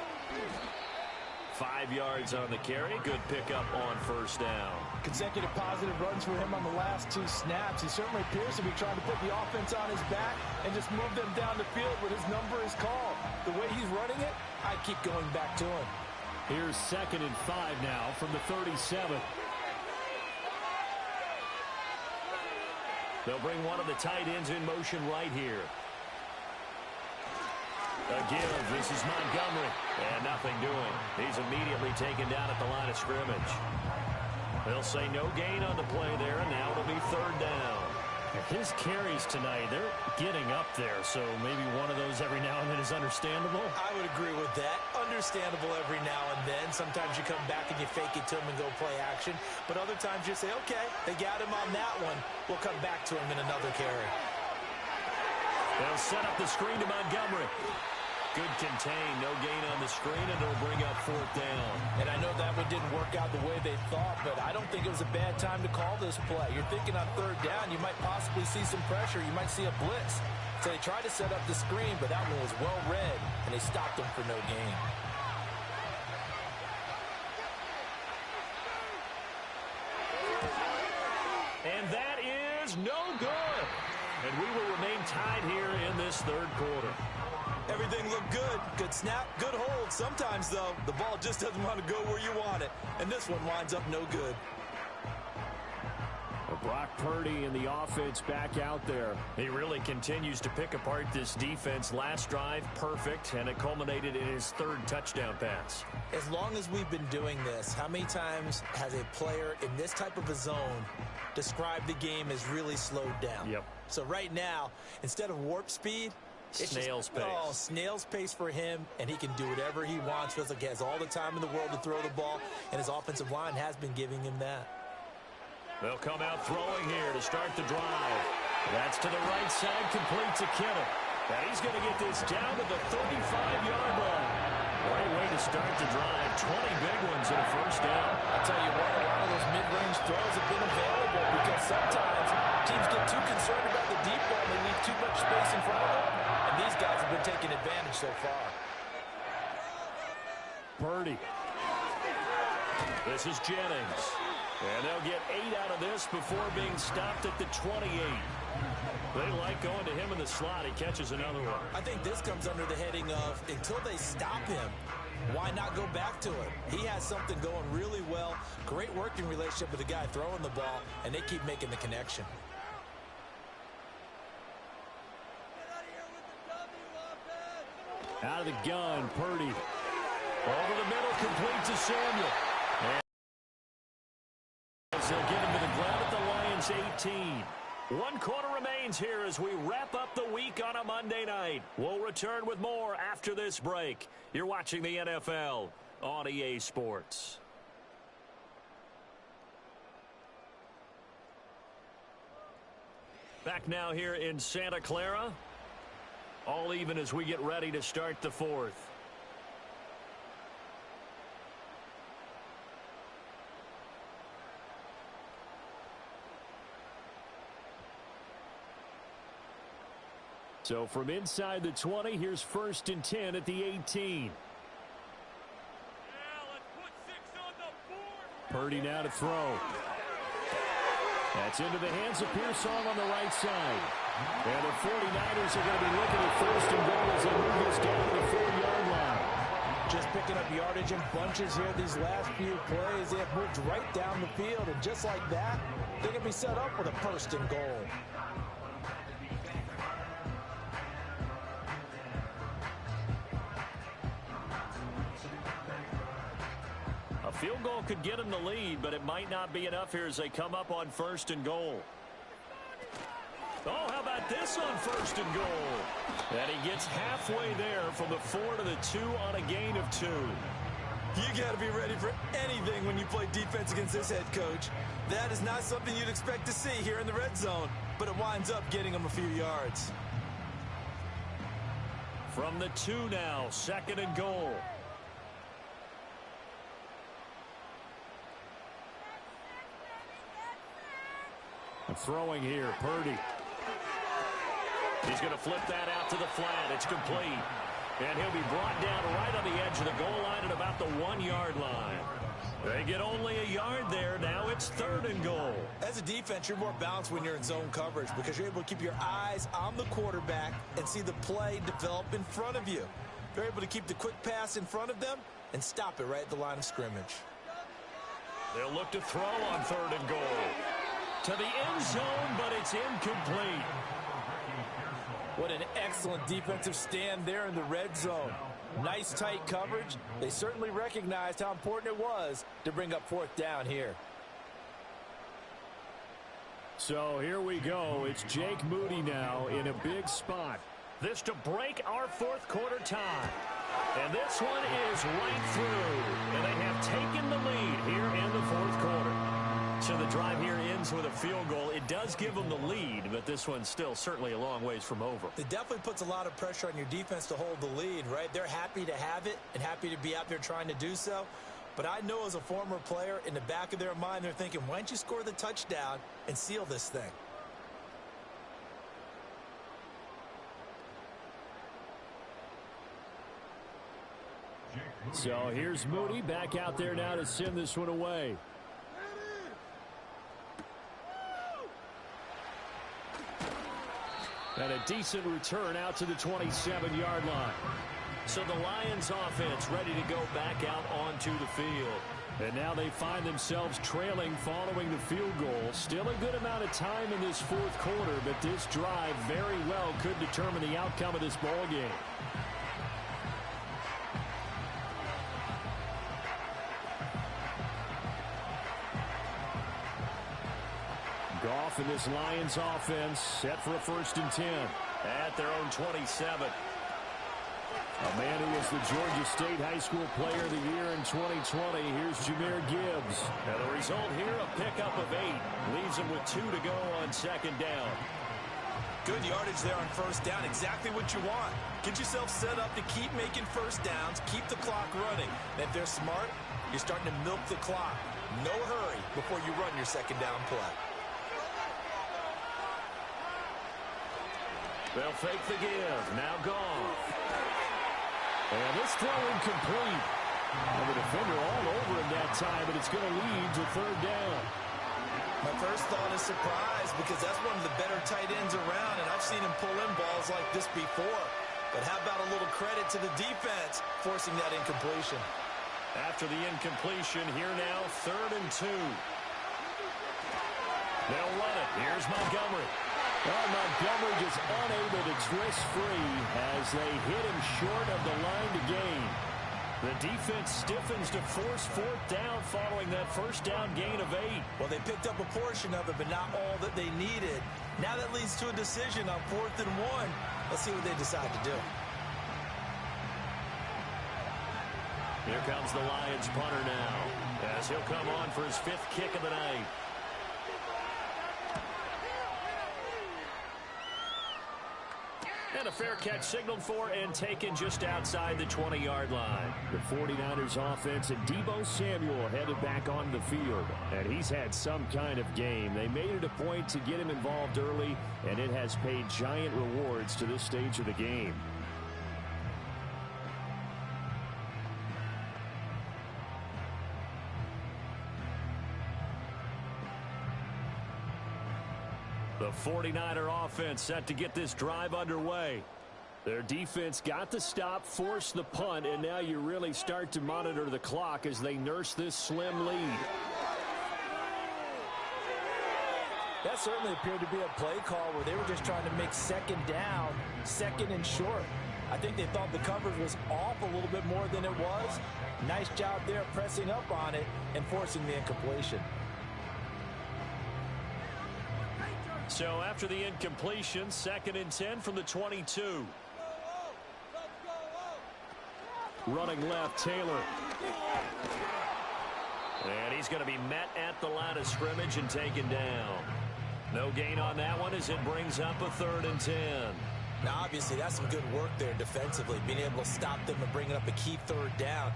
5 yards on the carry. Good pickup on first down. Consecutive positive runs for him on the last 2 snaps. He certainly appears to be trying to put the offense on his back and just move them down the field when his number is called. The way he's running it, I keep going back to him. Here's 2nd and 5 now from the 37. They'll bring one of the tight ends in motion right here. Again, this is Montgomery, and nothing doing. He's immediately taken down at the line of scrimmage. They'll say no gain on the play there, and now it'll be 3rd down. His carries tonight, they're getting up there, so maybe one of those every now and then is understandable. I would agree with that. Understandable every now and then. Sometimes you come back and you fake it to him and go play action, but other times you say, okay, they got him on that one. We'll come back to him in another carry. They'll set up the screen to Montgomery. Good contain, no gain on the screen, and it'll bring up 4th down. And I know that one didn't work out the way they thought, but I don't think it was a bad time to call this play. You're thinking on 3rd down, you might possibly see some pressure. You might see a blitz. So they tried to set up the screen, but that one was well read, and they stopped them for no gain. And that is no good. And we will remain tied here in this 3rd quarter. Everything looked good. Good snap, good hold. Sometimes, though, the ball just doesn't want to go where you want it. And this one winds up no good. Brock Purdy and the offense back out there. He really continues to pick apart this defense. Last drive, perfect, and it culminated in his 3rd touchdown pass. As long as we've been doing this, how many times has a player in this type of a zone described the game as really slowed down? Yep. So right now, instead of warp speed, snail's pace. Oh, snail's pace for him, and he can do whatever he wants. Feels like he has all the time in the world to throw the ball, and his offensive line has been giving him that. They'll come out throwing here to start the drive. That's to the right side, complete to Kittle. And he's going to get this down to the 35-yard line. Great way to start the drive. 20 big ones in a first down. I'll tell you what, a lot of those mid-range throws have been available because sometimes teams get too concerned about the deep ball and they leave too much space in front of them. And these guys have been taking advantage so far. Purdy. This is Jennings. And they'll get 8 out of this before being stopped at the 28. They like going to him in the slot. He catches another one. I think this comes under the heading of until they stop him, why not go back to it? He has something going really well. Great working relationship with the guy throwing the ball, and they keep making the connection. Out of the gun, Purdy. Over the middle, complete to Samuel. They'll get him to the ground at the Lions 18. 1 quarter remains here as we wrap up the week on a Monday night. We'll return with more after this break. You're watching the NFL on EA Sports. Back now here in Santa Clara. All even as we get ready to start the 4th. So from inside the 20, here's 1st and 10 at the 18. Purdy now to throw. That's into the hands of Pearsall on the right side. And the 49ers are going to be looking at 1st and goal as they move this down to the 4-yard line. Just picking up yardage in bunches here these last few plays. They have moved right down the field, and just like that, they're going to be set up with a 1st and goal. A field goal could get them the lead, but it might not be enough here as they come up on 1st and goal. Oh, how about this on 1st and goal? And he gets halfway there from the 4 to the 2 on a gain of 2. You got to be ready for anything when you play defense against this head coach. That is not something you'd expect to see here in the red zone, but it winds up getting him a few yards. From the 2 now, 2nd and goal. Throwing here, Purdy. He's going to flip that out to the flat. It's complete. And he'll be brought down right on the edge of the goal line at about the 1-yard line. They get only a yard there. Now it's 3rd and goal. As a defense, you're more balanced when you're in zone coverage because you're able to keep your eyes on the quarterback and see the play develop in front of you. You're able to keep the quick pass in front of them and stop it right at the line of scrimmage. They'll look to throw on 3rd and goal. To the end zone, but it's incomplete. What an excellent defensive stand there in the red zone. Nice tight coverage. They certainly recognized how important it was to bring up 4th down here. So here we go. It's Jake Moody now in a big spot. This to break our 4th quarter tie. And this one is right through. And they have taken the lead here in the 4th quarter. So the drive here ends with a field goal. It does give them the lead, but this one's still certainly a long ways from over. It definitely puts a lot of pressure on your defense to hold the lead, right? They're happy to have it and happy to be out there trying to do so. But I know as a former player, in the back of their mind, they're thinking, why don't you score the touchdown and seal this thing? So here's Moody back out there now to send this one away. And a decent return out to the 27-yard line. So the Lions offense ready to go back out onto the field. And now they find themselves trailing following the field goal. Still a good amount of time in this 4th quarter, but this drive very well could determine the outcome of this ball game. Goff and this Lions offense set for a 1st and 10 at their own 27. A man who was the Georgia State High School Player of the Year in 2020. Here's Jahmyr Gibbs. And the result here, a pickup of 8. Leaves him with 2 to go on 2nd down. Good yardage there on 1st down. Exactly what you want. Get yourself set up to keep making 1st downs, keep the clock running. And if they're smart, you're starting to milk the clock. No hurry before you run your 2nd down play. They'll fake the give. Now Goff. And this throw incomplete. And the defender all over him that time, but it's going to lead to 3rd down. My first thought is surprise because that's one of the better tight ends around, and I've seen him pull in balls like this before. But how about a little credit to the defense forcing that incompletion? After the incompletion, here now 3rd and 2. They'll run it. Here's Montgomery. Well, Montgomery just unable to twist free as they hit him short of the line to gain. The defense stiffens to force 4th down following that 1st down gain of 8. Well, they picked up a portion of it, but not all that they needed. Now that leads to a decision on 4th and 1. Let's see what they decide to do. Here comes the Lions punter now as he'll come on for his 5th kick of the night. And a fair catch signaled for and taken just outside the 20-yard line. The 49ers offense and Deebo Samuel headed back on the field. And he's had some kind of game. They made it a point to get him involved early, and it has paid giant rewards to this stage of the game. The 49er offense set to get this drive underway. Their defense got the stop, forced the punt, and now you really start to monitor the clock as they nurse this slim lead. That certainly appeared to be a play call where they were just trying to make second down, second and short. I think they thought the coverage was off a little bit more than it was. Nice job there pressing up on it and forcing the incompletion. So after the incompletion, 2nd and 10 from the 22. Running left, Taylor. And he's going to be met at the line of scrimmage and taken down. No gain on that one as it brings up a 3rd and 10. Now, obviously, that's some good work there defensively, being able to stop them and bringing up a key 3rd down.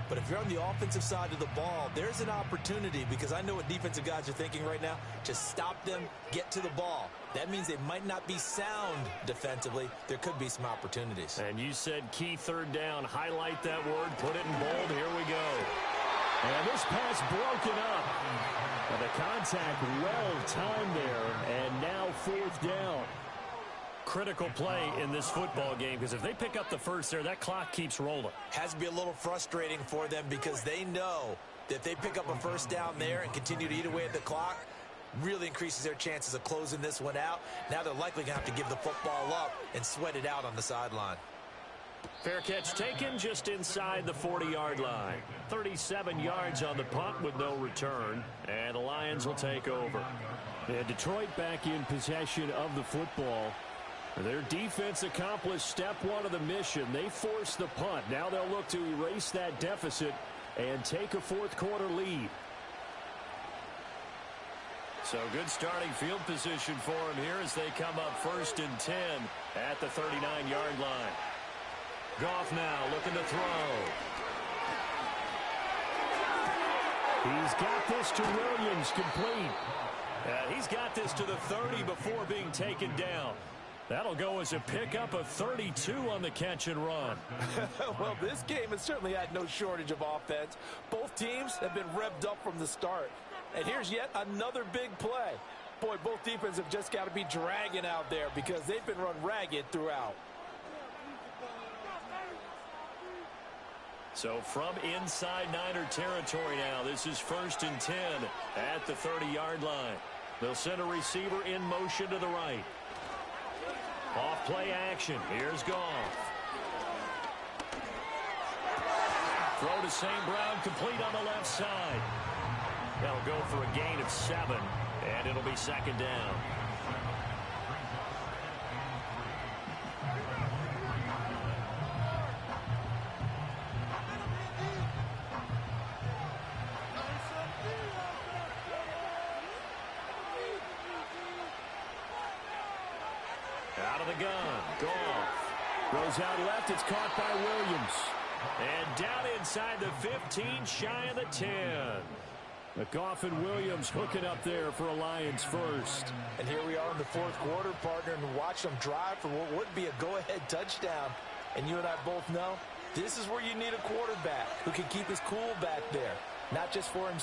But if you're on the offensive side of the ball, there's an opportunity, because I know what defensive guys are thinking right now. Just stop them, get to the ball. That means they might not be sound defensively. There could be some opportunities. And you said key 3rd down. Highlight that word. Put it in bold. Here we go. And this pass broken up. And the contact well-timed there. And now 4th down. Critical play in this football game, because if they pick up the first there, that clock keeps rolling. Has to be a little frustrating for them, because they know that if they pick up a 1st down there and continue to eat away at the clock, really increases their chances of closing this one out. Now they're likely going to have to give the football up and sweat it out on the sideline. Fair catch taken just inside the 40-yard line. 37 yards on the punt with no return, and the Lions will take over. And Detroit back in possession of the football. Their defense accomplished step 1 of the mission. They forced the punt. Now they'll look to erase that deficit and take a 4th quarter lead. So good starting field position for them here as they come up 1st and 10 at the 39-yard line. Goff now looking to throw. He's got this to Williams, complete. He's got this to the 30 before being taken down. That'll go as a pickup of 32 on the catch and run. Well, this game has certainly had no shortage of offense. Both teams have been revved up from the start. And here's yet another big play. Boy, both defenses have just got to be dragging out there, because they've been run ragged throughout. So from inside Niner territory now, this is 1st and 10 at the 30-yard line. They'll send a receiver in motion to the right. Off play action. Here's Goff. Throw to St. Brown, complete on the left side. That'll go for a gain of 7, and it'll be 2nd down. Out of the gun. Goff goes out left. It's caught by Williams. And down inside the 15, shy of the 10. Goff and Williams hooking up there for a Lions first. And here we are in the 4th quarter, partner, and watch them drive for what would be a go-ahead touchdown. And you and I both know this is where you need a quarterback who can keep his cool back there, not just for himself.